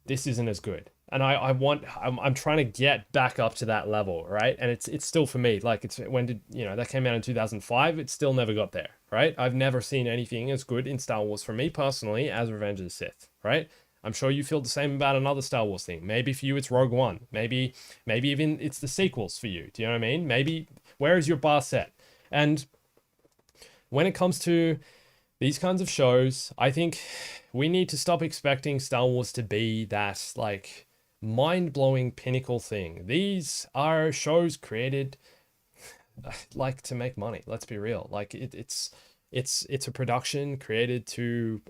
this isn't as good. And I'm trying to get back up to that level, right? And it's still for me, like that came out in 2005, it still never got there, right? I've never seen anything as good in Star Wars for me personally as Revenge of the Sith, right? I'm sure you feel the same about another Star Wars thing. Maybe for you it's Rogue One. Maybe even it's the sequels for you. Do you know what I mean? Maybe where is your bar set? And when it comes to these kinds of shows, I think we need to stop expecting Star Wars to be that like mind-blowing pinnacle thing. These are shows created like to make money. Let's be real. Like it's a production created to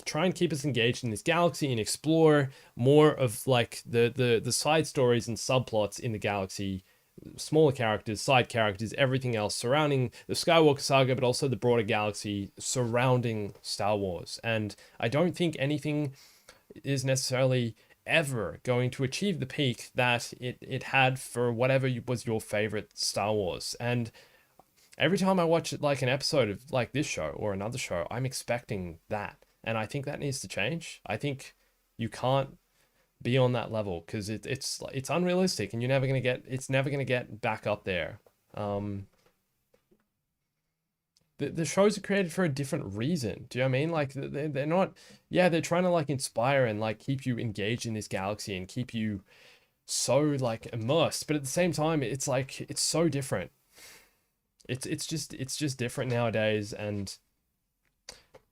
try and keep us engaged in this galaxy and explore more of like the side stories and subplots in the galaxy, smaller characters, side characters, everything else surrounding the Skywalker saga, but also the broader galaxy surrounding Star Wars. And I don't think anything is necessarily ever going to achieve the peak that it had for whatever was your favorite Star Wars. And every time I watch like an episode of like this show or another show, I'm expecting that. And I think that needs to change. I think you can't be on that level because it's unrealistic and it's never going to get back up there. The shows are created for a different reason. Do you know what I mean? Like they're not, yeah, they're trying to like inspire and like keep you engaged in this galaxy and keep you so like immersed. But at the same time, it's like, it's so different. It's just different nowadays, and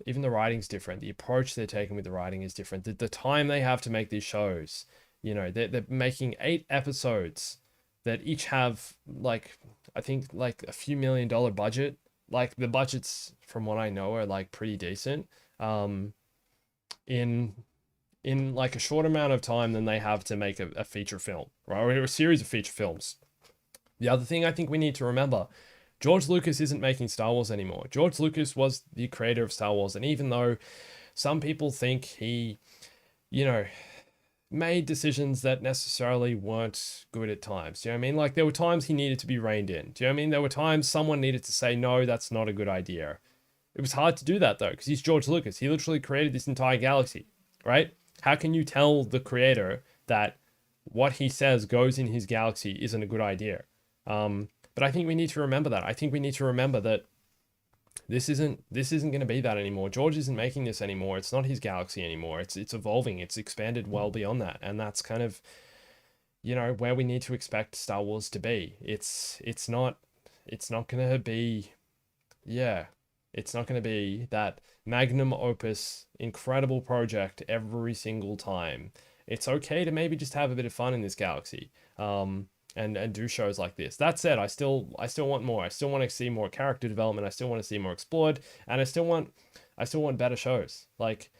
even the writing's different. The approach they're taking with the writing is different. The time they have to make these shows, they're making 8 episodes that each have like, I think like a few $1 million budget. Like the budgets from what I know are like pretty decent. In like a short amount of time than they have to make a feature film, right? Or a series of feature films. The other thing I think we need to remember, George Lucas isn't making Star Wars anymore. George Lucas was the creator of Star Wars. And even though some people think he, made decisions that necessarily weren't good at times. Do you know what I mean? Like there were times he needed to be reined in. Do you know what I mean? There were times someone needed to say, no, that's not a good idea. It was hard to do that though, because he's George Lucas. He literally created this entire galaxy, right? How can you tell the creator that what he says goes in his galaxy isn't a good idea? But I think we need to remember that. I think we need to remember that this isn't going to be that anymore. George isn't making this anymore. It's not his galaxy anymore. It's evolving. It's expanded well beyond that. And that's kind of, where we need to expect Star Wars to be. It's not going to be, it's not going to be that magnum opus, incredible project every single time. It's okay to maybe just have a bit of fun in this galaxy. And do shows like this. That said, I still want more. I still want to see more character development. I still want to see more explored, and I still want better shows. Like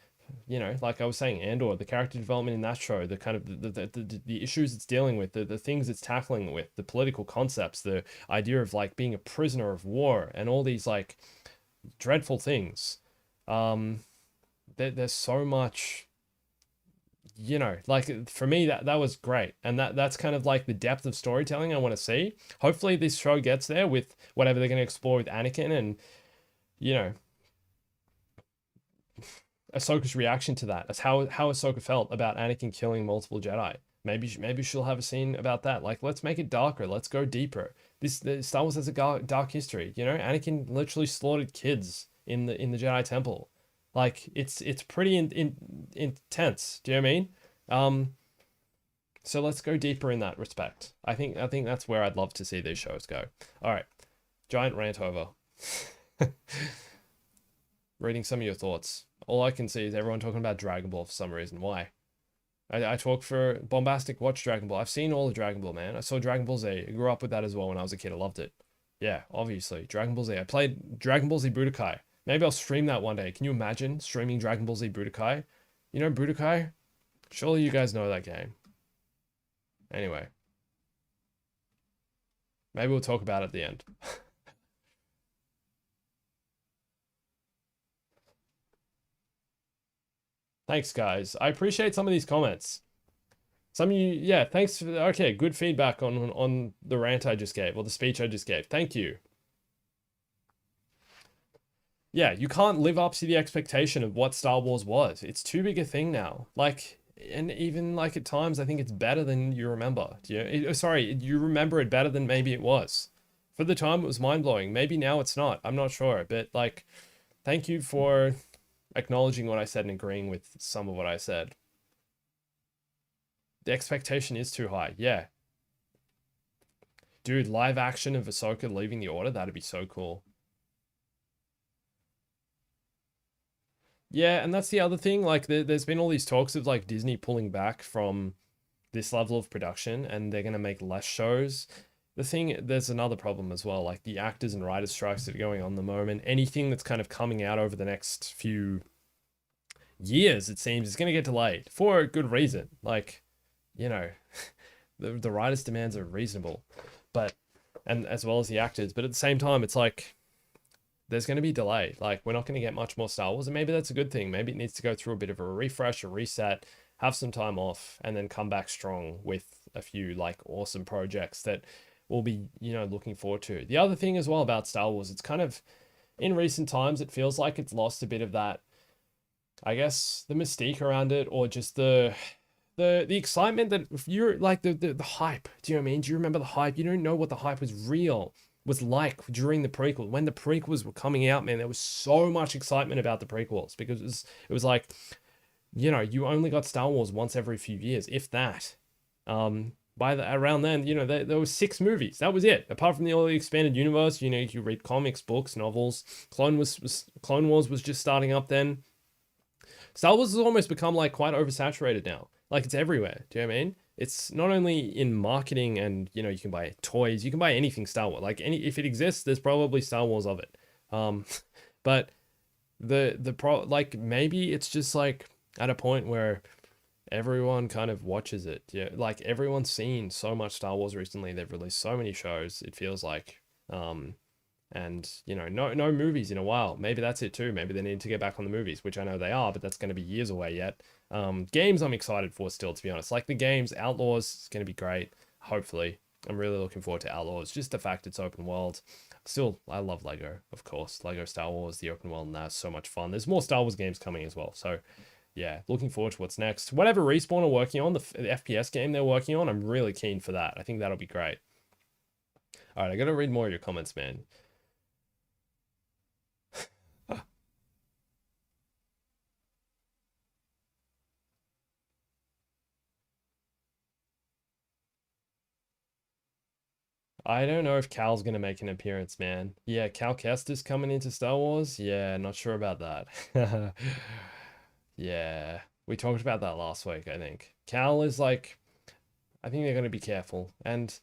you know, like I was saying, Andor, the character development in that show, the kind of the issues it's dealing with, the things it's tackling with, the political concepts, the idea of like being a prisoner of war, and all these like dreadful things. Um, there's so much, you know, like for me that was great, and that's kind of like the depth of storytelling I want to see. Hopefully, this show gets there with whatever they're going to explore with Anakin, and you know, Ahsoka's reaction to that, as how Ahsoka felt about Anakin killing multiple Jedi. Maybe she'll have a scene about that. Like, let's make it darker. Let's go deeper. The Star Wars has a dark history. You know, Anakin literally slaughtered kids in the Jedi Temple. Like, it's pretty intense. Do you know what I mean? So let's go deeper in that respect. I think that's where I'd love to see these shows go. All right, giant rant over. Reading some of your thoughts. All I can see is everyone talking about Dragon Ball for some reason. Why? I talk for Bombastic. Watch Dragon Ball. I've seen all the Dragon Ball, man. I saw Dragon Ball Z. I grew up with that as well when I was a kid. I loved it. Yeah, obviously. Dragon Ball Z. I played Dragon Ball Z Budokai. Maybe I'll stream that one day. Can you imagine streaming Dragon Ball Z Budokai? You know Budokai? Surely you guys know that game. Anyway. Maybe we'll talk about it at the end. Thanks, guys. I appreciate some of these comments. Some of you, yeah, thanks for, okay, good feedback on the rant I just gave, or the speech I just gave. Thank you. Yeah, you can't live up to the expectation of what Star Wars was. It's too big a thing now. Like, and even like at times, I think it's better than you remember. Sorry, you remember it better than maybe it was. For the time, it was mind-blowing. Maybe now it's not. I'm not sure. But like, thank you for acknowledging what I said and agreeing with some of what I said. The expectation is too high. Yeah. Dude, live action of Ahsoka leaving the Order, that'd be so cool. Yeah, and that's the other thing. Like, there's been all these talks of like Disney pulling back from this level of production, and they're gonna make less shows. There's another problem as well. Like the actors and writers strikes that are going on at the moment. Anything that's kind of coming out over the next few years, it seems, is gonna get delayed for a good reason. Like, you know, the writers' demands are reasonable, but and as well as the actors. But at the same time, it's like there's going to be delay. Like, we're not going to get much more Star Wars, and maybe that's a good thing. Maybe it needs to go through a bit of a refresh, a reset, have some time off, and then come back strong with a few like awesome projects that we'll be, you know, looking forward to. The other thing as well about Star Wars, it's kind of in recent times, it feels like it's lost a bit of that, I guess, the mystique around it, or just the excitement that you're like the hype. Do you know what I mean? Do you remember the hype? You don't know what the hype was like during the prequel. When the prequels were coming out, man, there was so much excitement about the prequels because it was like, you know, you only got Star Wars once every few years, if that. Around then, you know, there was 6 movies. That was it. Apart from the early expanded universe, you know, you read comics, books, novels. Clone Wars was just starting up then. Star Wars has almost become like quite oversaturated now. Like, it's everywhere. Do you know what I mean? It's not only in marketing and, you know, you can buy toys, you can buy anything Star Wars. Like, if it exists, there's probably Star Wars of it. But like, maybe it's just like at a point where everyone kind of watches it. Yeah, like everyone's seen so much Star Wars recently. They've released so many shows, it feels like. And you know, no movies in a while. Maybe that's it too. Maybe they need to get back on the movies, which I know they are, but that's going to be years away yet. Games I'm excited for still, to be honest. Like the games, Outlaws is going to be great. Hopefully, I'm really looking forward to Outlaws. Just the fact it's open world. Still, I love Lego, of course. Lego Star Wars, the open world, and that's so much fun. There's more Star Wars games coming as well. So, yeah, looking forward to what's next. Whatever Respawn are working on, the FPS game they're working on, I'm really keen for that. I think that'll be great. All right, I got to read more of your comments, man. I don't know if Cal's gonna make an appearance, man. Yeah, Cal Kestis coming into Star Wars? Yeah, not sure about that. Yeah, we talked about that last week, I think. Cal is like, I think they're gonna be careful. And,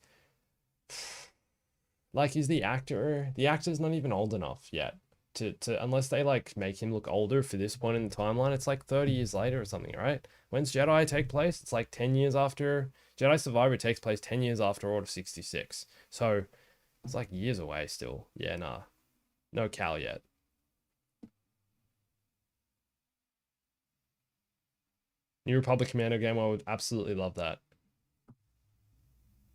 like, is the actor's not even old enough yet. to unless they like make him look older for this point in the timeline, it's like 30 years later or something, right? When's Jedi take place? It's like 10 years after Jedi Survivor takes place 10 years after Order 66. So it's like years away still. Yeah, nah. No Cal yet. New Republic Commando game, I would absolutely love that.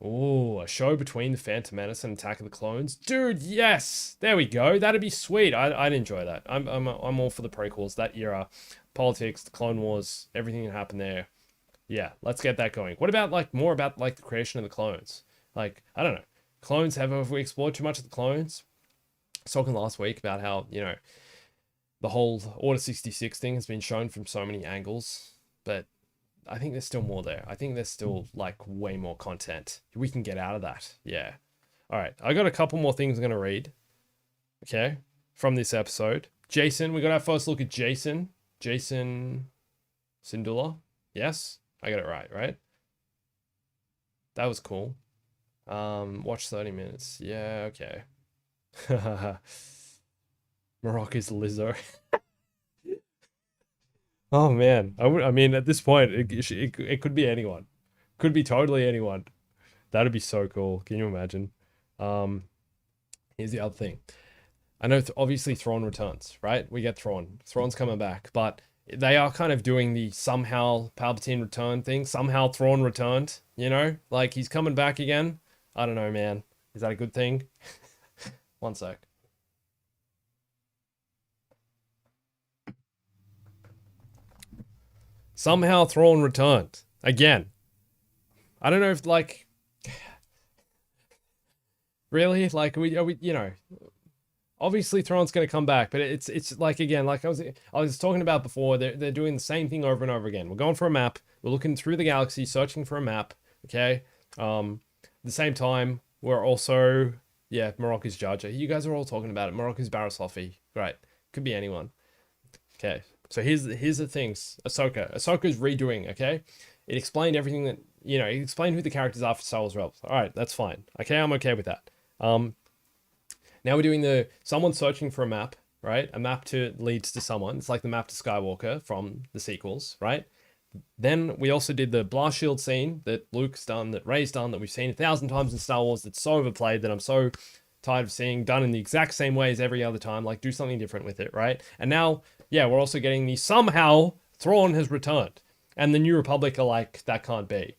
Oh, a show between the Phantom Menace and Attack of the Clones, dude. Yes, there we go. That'd be sweet. I'd enjoy that. I'm all for the prequels, that era, politics, the Clone Wars, everything that happened there. Yeah, let's get that going. What about like more about like the creation of the clones? Like I don't know, clones. Have we explored too much of the clones? I was talking last week about how the whole Order 66 thing has been shown from so many angles, but I think there's still more there. I think there's still like way more content we can get out of that. Yeah. All right. I got a couple more things I'm going to read. Okay. From this episode. Jason, we got our first look at Jason. Jason Sindula. Yes. I got it right? That was cool. Watch 30 minutes. Yeah. Okay. Marrok is Lizzo. Oh man, I mean, at this point, it could be anyone. Could be totally anyone. That'd be so cool. Can you imagine? Um, Here's the other thing. I know obviously Thrawn returns, right? We get Thrawn. Thrawn's coming back, but they are kind of doing the somehow Palpatine return thing. Somehow Thrawn returned, Like he's coming back again. I don't know, man. Is that a good thing? One sec. Somehow Thrawn returned again. I don't know if like really like obviously Thrawn's going to come back, but it's like again like I was talking about before, they're doing the same thing over and over again. We're going for a map. We're looking through the galaxy searching for a map, okay? At the same time, we're also Marrok is Jar Jar. You guys are all talking about it. Marrok is Baraslofi. Great. Could be anyone. Okay. So here's the things. Ahsoka's redoing, okay? It explained everything that, it explained who the characters are for Star Wars Rebels. All right, that's fine. Okay, I'm okay with that. Now we're doing someone searching for a map, right? A map leads to someone. It's like the map to Skywalker from the sequels, right? Then we also did the blast shield scene that Luke's done, that Rey's done, that we've seen 1,000 times in Star Wars. That's so overplayed that I'm so tired of seeing done in the exact same way as every other time. Like do something different with it, right? And now, we're also getting the somehow Thrawn has returned, and the New Republic are like that can't be.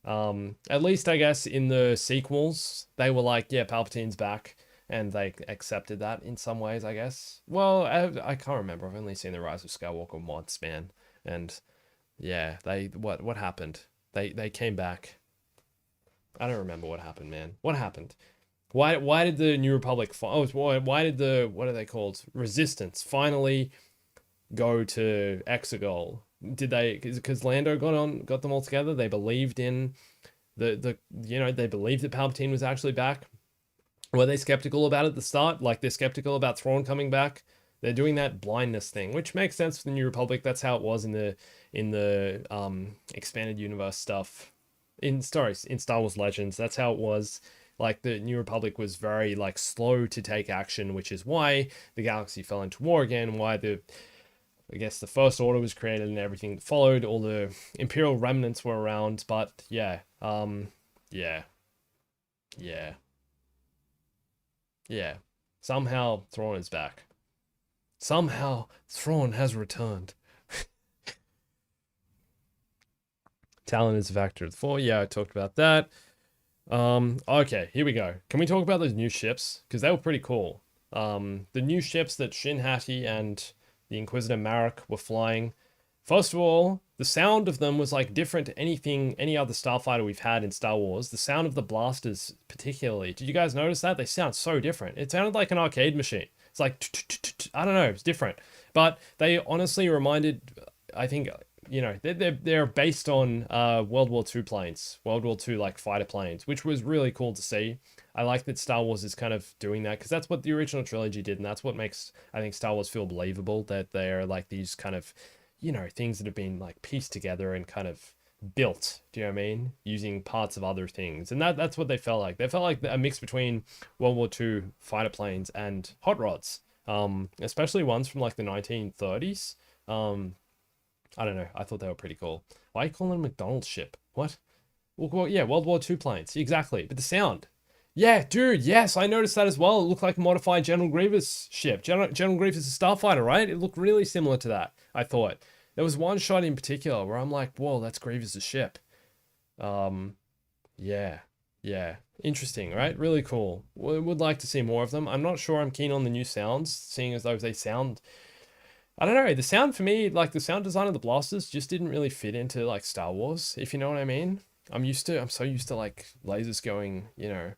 At least I guess in the sequels they were like, Palpatine's back, and they accepted that in some ways, I guess. Well, I can't remember. I've only seen the Rise of Skywalker once, man, and they what happened? They came back. I don't remember what happened, man. What happened? Why did the New Republic? Why did the what are they called? Resistance finally go to Exegol? Did they? Because Lando got them all together. They believed in they believed that Palpatine was actually back. Were they skeptical about it at the start? Like they're skeptical about Thrawn coming back. They're doing that blindness thing, which makes sense for the New Republic. That's how it was in the expanded universe stuff. In Star Wars Legends, that's how it was. Like the New Republic was very like slow to take action, which is why the galaxy fell into war again. Why I guess the First Order was created and everything that followed. All the Imperial remnants were around, but yeah. Somehow Thrawn is back. Somehow Thrawn has returned. Talent is a factor of 4. Yeah, I talked about that. Okay, here we go. Can we talk about those new ships? Because they were pretty cool. The new ships that Shin Hati and the Inquisitor Marrok were flying. First of all, the sound of them was like different to any other starfighter we've had in Star Wars. The sound of the blasters particularly. Did you guys notice that? They sound so different. It sounded like an arcade machine. It's like, I don't know, it's different. But they honestly reminded, I think, they're based on World War II planes, World War II like fighter planes, which was really cool to see. I like that Star Wars is kind of doing that because that's what the original trilogy did, and that's what makes, I think, Star Wars feel believable, that they're like these kind of, things that have been like pieced together and kind of built, do you know what I mean? Using parts of other things. And that's what they felt like. They felt like a mix between World War II fighter planes and hot rods, Especially ones from like the 1930s. I don't know. I thought they were pretty cool. Why are you calling it a McDonald's ship? What? Well, yeah, World War II planes. Exactly. But the sound. Yeah, dude, yes, I noticed that as well. It looked like a modified General Grievous ship. General Grievous is a starfighter, right? It looked really similar to that, I thought. There was one shot in particular where I'm like, whoa, that's Grievous' ship. Yeah, yeah. Interesting, right? Really cool. Would like to see more of them. I'm not sure I'm keen on the new sounds, seeing as though they sound... I don't know, the sound for me, like the sound design of the blasters just didn't really fit into like Star Wars, if you know what I mean. I'm so used to like lasers going, you know,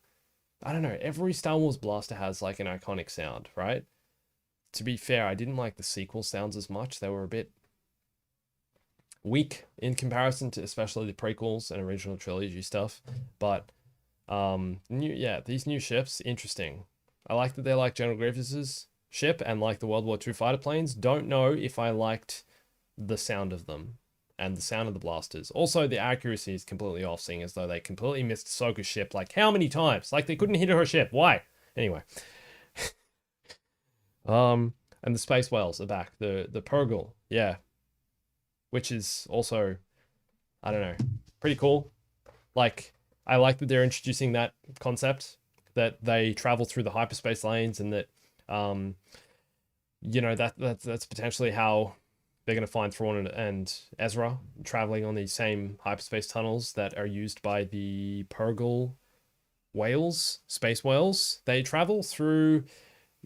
I don't know, every Star Wars blaster has like an iconic sound, right? To be fair, I didn't like the sequel sounds as much. They were a bit weak in comparison to especially the prequels and original trilogy stuff. But these new ships, interesting. I like that they're like General Grievous's ship and like the World War II fighter planes. Don't know if I liked the sound of them and the sound of the blasters. Also, the accuracy is completely off, seeing as though they completely missed Ahsoka's ship. Like, how many times? Like, they couldn't hit her ship. Why? Anyway. And the space whales are back. The Purgle, yeah. Which is also, I don't know, pretty cool. Like, I like that they're introducing that concept, that they travel through the hyperspace lanes, and that, you know, that's potentially how they're going to find Thrawn and Ezra traveling on these same hyperspace tunnels that are used by the Purgle whales, space whales. They travel through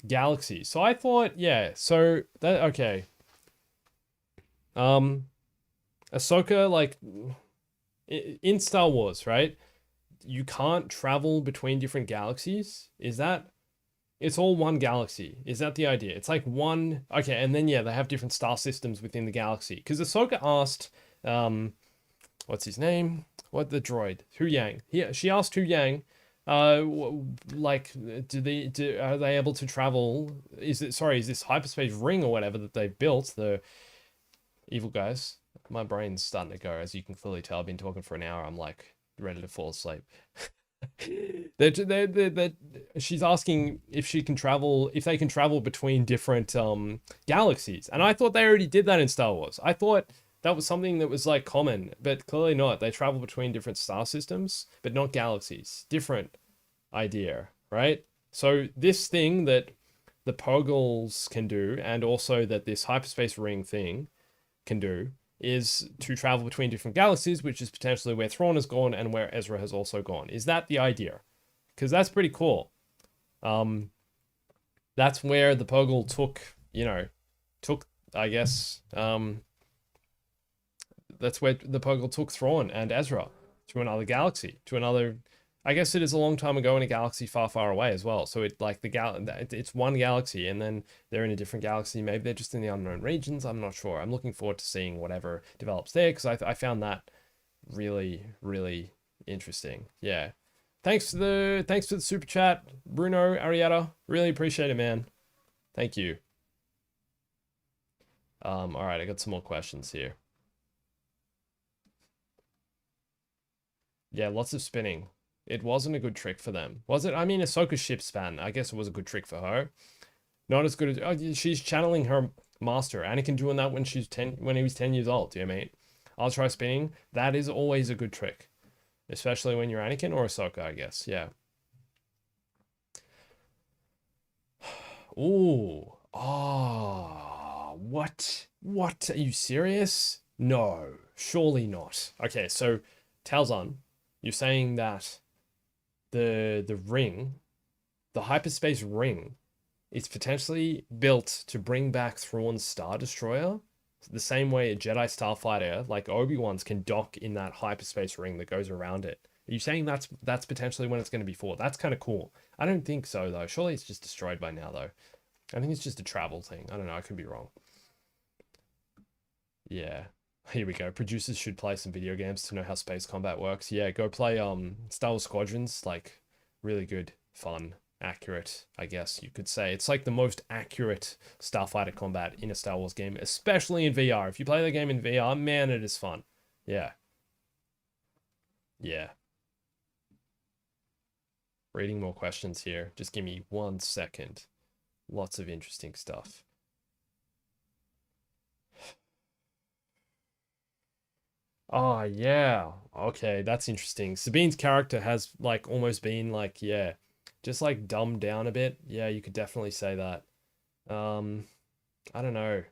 galaxies. So I thought, yeah, so that, okay. Ahsoka, like, in Star Wars, right? You can't travel between different galaxies. Is that... It's all one galaxy. Is that the idea? It's like one... Okay, and then, yeah, they have different star systems within the galaxy. Because Ahsoka asked, what's his name? What, the droid? Hu Yang. She asked Hu Yang, like, are they able to travel? Is this hyperspace ring or whatever that they've built, the evil guys? My brain's starting to go, as you can clearly tell. I've been talking for an hour. I'm like ready to fall asleep. She's asking if she can travel, if they can travel between different galaxies, and I thought they already did that in Star Wars. I thought that was something that was like common, but clearly not. They travel between different star systems, but not galaxies. Different idea, right? So this thing that the Purgles can do, and also that this hyperspace ring thing can do, is to travel between different galaxies, which is potentially where Thrawn has gone and where Ezra has also gone. Is that the idea? Because that's pretty cool. That's where the Purgle took, I guess, that's where the Purgle took Thrawn and Ezra to another galaxy, to another... I guess it is a long time ago in a galaxy far, far away as well. So it like it's one galaxy, and then they're in a different galaxy. Maybe they're just in the unknown regions. I'm not sure. I'm looking forward to seeing whatever develops there, because I found that really, really interesting. Yeah. Thanks for the super chat, Bruno Arietta. Really appreciate it, man. Thank you. All right, I got some more questions here. Yeah, lots of spinning. It wasn't a good trick for them, was it? I mean, Ahsoka's ship span. I guess it was a good trick for her. Not as good as... Oh, she's channeling her master. Anakin doing that when he was 10 years old. Do you mean? I'll try spinning. That is always a good trick, especially when you're Anakin or Ahsoka, I guess. Yeah. Ooh. Oh, what? What? Are you serious? No, surely not. Okay, so Talzan, you're saying that the ring, the hyperspace ring, is potentially built to bring back Thrawn's Star Destroyer, the same way a Jedi Starfighter like Obi-Wan's can dock in that hyperspace ring that goes around it. Are you saying that's potentially when it's going to be for? That's kind of cool. I don't think so though. Surely it's just destroyed by now though. I think it's just a travel thing. I don't know. I could be wrong. Yeah. Here we go. Producers should play some video games to know how space combat works. Yeah, go play Star Wars Squadrons. Like, really good, fun, accurate, I guess you could say. It's like the most accurate starfighter combat in a Star Wars game, especially in VR. If you play the game in VR, man, it is fun. Yeah. Yeah. Reading more questions here. Just give me 1 second. Lots of interesting stuff. Oh yeah. Okay, that's interesting. Sabine's character has like almost been like, yeah, just like dumbed down a bit. Yeah, you could definitely say that. Um, I don't know.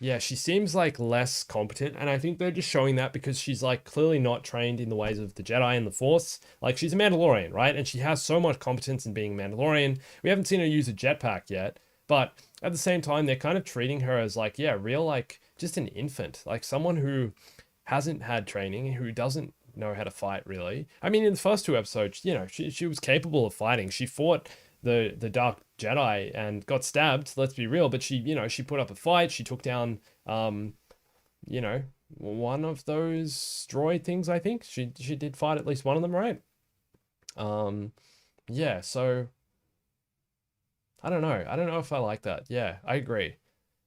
Yeah, she seems like less competent, and I think they're just showing that because she's like clearly not trained in the ways of the Jedi and the Force. Like she's a Mandalorian, right? And she has so much competence in being Mandalorian. We haven't seen her use a jetpack yet, but at the same time, they're kind of treating her as like, yeah, real like just an infant, like someone who hasn't had training, who doesn't know how to fight really. I mean, in the first two episodes, you know, she was capable of fighting. She fought the Dark Jedi and got stabbed. Let's be real, but she, you know, she put up a fight. She took down, you know, one of those droid things. I think she did fight at least one of them, right? Um, yeah. So I don't know. I don't know if I like that. Yeah, I agree.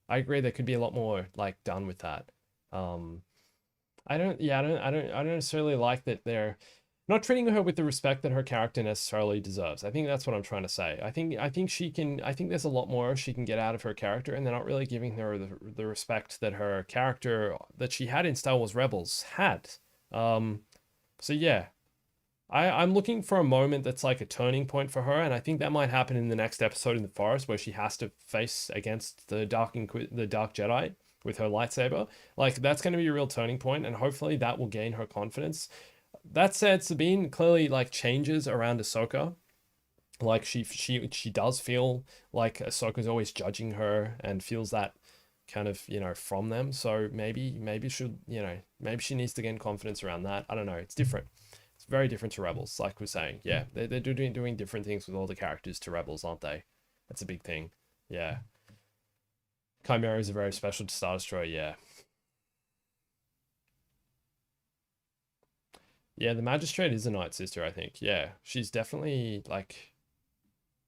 I agree. There could be a lot more like done with that. Um, I don't, yeah, I don't necessarily like that they're not treating her with the respect that her character necessarily deserves. I think that's what I'm trying to say. I think she can, I think there's a lot more she can get out of her character, and they're not really giving her the respect that her character that she had in Star Wars Rebels had. Um, so yeah, I'm looking for a moment that's like a turning point for her, and I think that might happen in the next episode in the forest where she has to face against the Dark Jedi with her lightsaber. Like that's going to be a real turning point, and hopefully that will gain her confidence. That said, Sabine clearly like changes around Ahsoka. Like she does feel like Ahsoka's always judging her and feels that kind of, you know, from them. So maybe should, you know, maybe she needs to gain confidence around that. I don't know. It's different. It's very different to Rebels, like we're saying. Yeah, they're doing different things with all the characters to Rebels, aren't they? That's a big thing. Yeah. Chimera is a very special Star Destroyer, yeah. Yeah, the Magistrate is a Night Sister, I think. Yeah, she's definitely like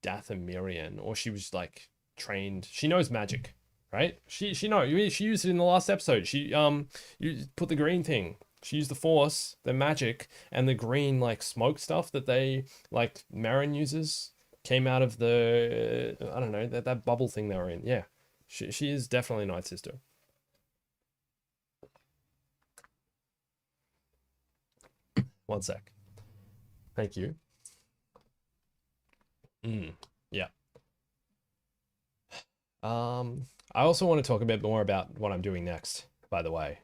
Dathomirian, or she was like trained. She knows magic, right? She used it in the last episode. She you put the green thing. She used the Force, the magic, and the green like smoke stuff that they like Marin uses came out of the I don't know that bubble thing they were in. Yeah, she is definitely Night Sister. One sec. Thank you. Mm, yeah. I also want to talk a bit more about what I'm doing next, by the way.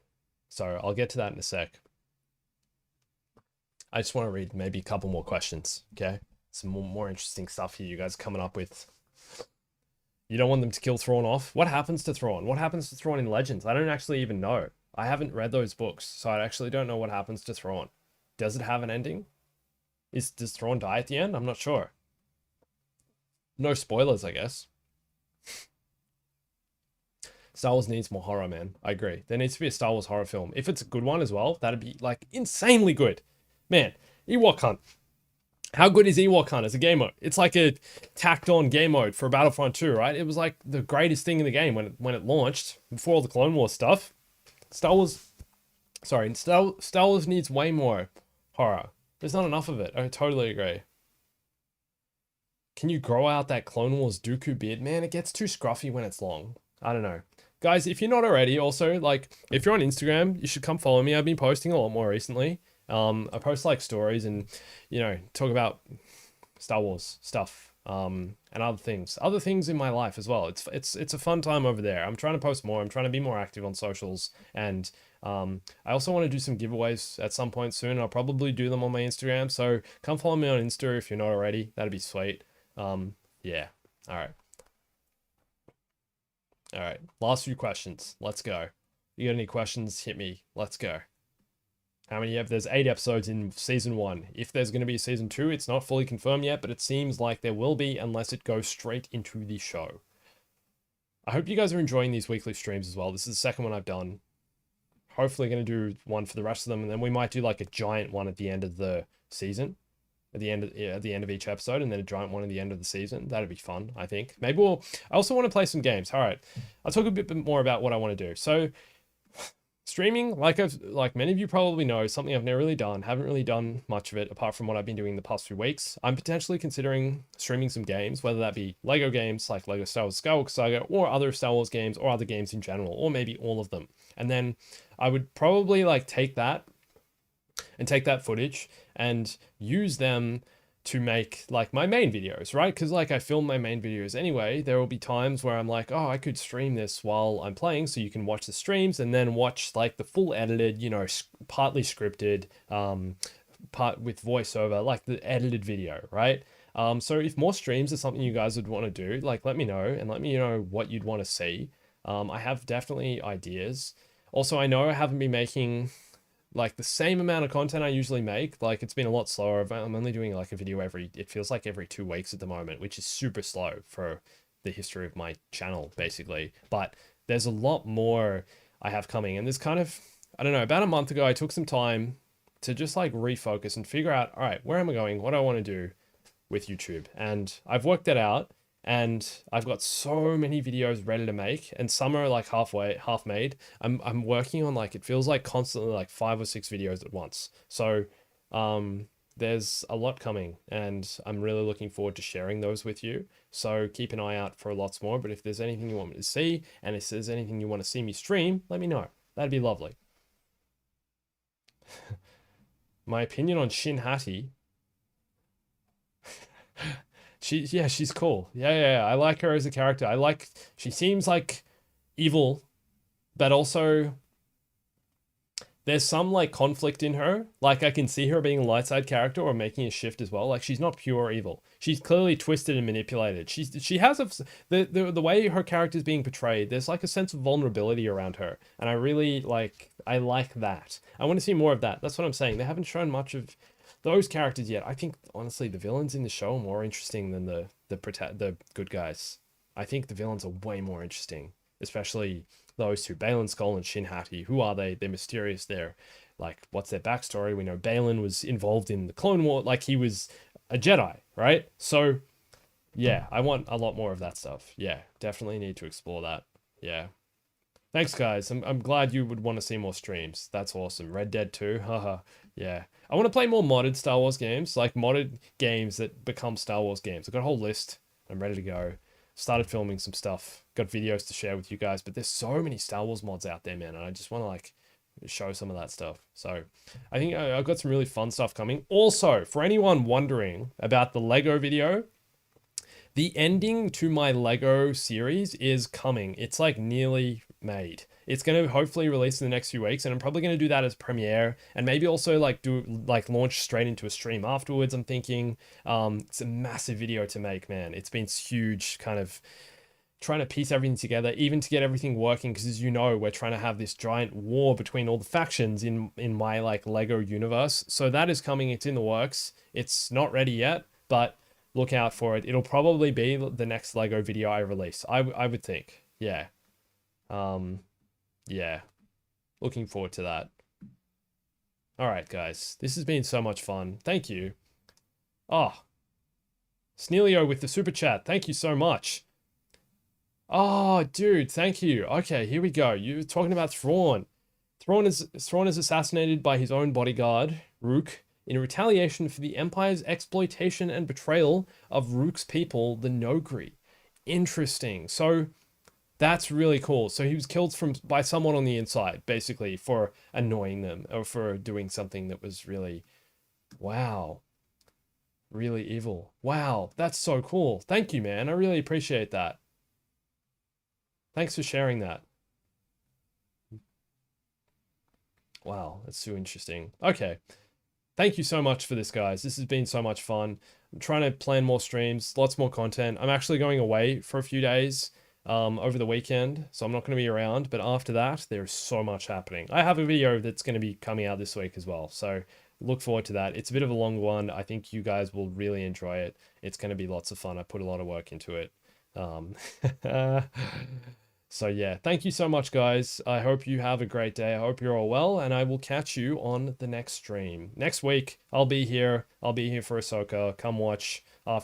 So I'll get to that in a sec. I just want to read maybe a couple more questions, okay? Some more interesting stuff here you guys are coming up with. You don't want them to kill Thrawn off? What happens to Thrawn? What happens to Thrawn in Legends? I don't actually even know. I haven't read those books, so I actually don't know what happens to Thrawn. Does it have an ending? Does Thrawn die at the end? I'm not sure. No spoilers, I guess. Star Wars needs more horror, man. I agree. There needs to be a Star Wars horror film. If it's a good one as well, that'd be like insanely good. Man, Ewok Hunt. How good is Ewok Hunt as a game mode? It's like a tacked on game mode for Battlefront 2, right? It was like the greatest thing in the game when it launched, before all the Clone Wars stuff. Star Wars, sorry, Star Wars needs way more horror. There's not enough of it. I totally agree. Can you grow out that Clone Wars Dooku beard? Man, it gets too scruffy when it's long. I don't know. Guys, if you're not already, also, like, if you're on Instagram, you should come follow me. I've been posting a lot more recently. I post, like, stories and, you know, talk about Star Wars stuff, and other things in my life as well. It's a fun time over there. I'm trying to post more. I'm trying to be more active on socials, and I also want to do some giveaways at some point soon. I'll probably do them on my Instagram, so come follow me on Insta if you're not already. That'd be sweet. Yeah. All right. All right. Last few questions. Let's go. You got any questions? Hit me. Let's go. How many have? There's 8 episodes in season 1. If there's going to be a season 2, it's not fully confirmed yet, but it seems like there will be unless it goes straight into the show. I hope you guys are enjoying these weekly streams as well. This is the second one I've done. Hopefully going to do one for the rest of them, and then we might do like a giant one at the end of the season. At the end of each episode, and then a giant one at the end of the season. That'd be fun, I think. Maybe I also want to play some games. All right. I'll talk a bit more about what I want to do. So streaming, like many of you probably know, is something I've never really done. Haven't really done much of it apart from what I've been doing the past few weeks. I'm potentially considering streaming some games, whether that be Lego games like Lego Star Wars Skywalker Saga, or other Star Wars games, or other games in general, or maybe all of them. And then I would probably like take that footage and use them to make like my main videos, right? Because like I film my main videos anyway. There will be times where I'm like, oh, I could stream this while I'm playing, so you can watch the streams and then watch like the full edited, you know, partly scripted, part with voiceover, like the edited video, right? So if more streams are something you guys would want to do, like let me know and let me know what you'd want to see. I have definitely ideas. Also, I know I haven't been making like the same amount of content I usually make. Like it's been a lot slower. I'm only doing like a video it feels like every 2 weeks at the moment, which is super slow for the history of my channel basically. But there's a lot more I have coming, and there's kind of, I don't know, about a month ago, I took some time to just like refocus and figure out, all right, where am I going? What do I want to do with YouTube? And I've worked it out. And I've got so many videos ready to make, and some are like half made. I'm working on like, it feels like constantly like 5 or 6 videos at once. So there's a lot coming, and I'm really looking forward to sharing those with you. So keep an eye out for lots more. But if there's anything you want me to see, and if there's anything you want to see me stream, let me know. That'd be lovely. My opinion on Shin Hati. She's cool. Yeah. I like her as a character. She seems like evil, but also there's some like conflict in her. Like I can see her being a light side character or making a shift as well. Like she's not pure evil. She's clearly twisted and manipulated. She has the way her character is being portrayed. There's like a sense of vulnerability around her, and I like that. I want to see more of that. That's what I'm saying. They haven't shown much of those characters yet. I think honestly the villains in the show are more interesting than the good guys. I think the villains are way more interesting, especially those two, Baylan Skoll and Shin Hati. Who are they? They're mysterious. They're like, what's their backstory? We know Baylan was involved in the Clone War, like he was a Jedi, right? So yeah, I want a lot more of that stuff. Yeah, definitely need to explore that. Yeah. Thanks, guys. I'm glad you would want to see more streams. That's awesome. Red Dead 2. Haha. Yeah. I want to play more modded Star Wars games, like modded games that become Star Wars games. I've got a whole list. I'm ready to go. Started filming some stuff. Got videos to share with you guys, but there's so many Star Wars mods out there, man, and I just want to like show some of that stuff. So I think I've got some really fun stuff coming. Also, for anyone wondering about the Lego video, the ending to my Lego series is coming. It's like nearly made. It's going to hopefully release in the next few weeks, and I'm probably going to do that as premiere, and maybe also like launch straight into a stream afterwards. I'm thinking it's a massive video to make, man. It's been huge, kind of trying to piece everything together, even to get everything working, because as you know, we're trying to have this giant war between all the factions in my like Lego universe. So that is coming. It's in the works. It's not ready yet, but look out for it. It'll probably be the next Lego video I release. I would think. Yeah. Yeah. Looking forward to that. All right, guys. This has been so much fun. Thank you. Oh. Sneelio with the super chat. Thank you so much. Oh, dude, thank you. Okay, here we go. You're talking about Thrawn. Thrawn is assassinated by his own bodyguard, Rook, in retaliation for the Empire's exploitation and betrayal of Rook's people, the Nogri. Interesting. So that's really cool. So he was killed by someone on the inside, basically, for annoying them or for doing something that was really, wow, really evil. Wow, that's so cool. Thank you, man. I really appreciate that. Thanks for sharing that. Wow, that's so interesting. Okay. Thank you so much for this, guys. This has been so much fun. I'm trying to plan more streams, lots more content. I'm actually going away for a few days over the weekend, so I'm not going to be around. But after that, there's so much happening. I have a video that's going to be coming out this week as well, so look forward to that. It's a bit of a long one. I think you guys will really enjoy it. It's going to be lots of fun. I put a lot of work into it. So yeah, thank you so much, guys. I hope you have a great day. I hope you're all well, and I will catch you on the next stream. Next week, I'll be here. I'll be here for Ahsoka. Come watch.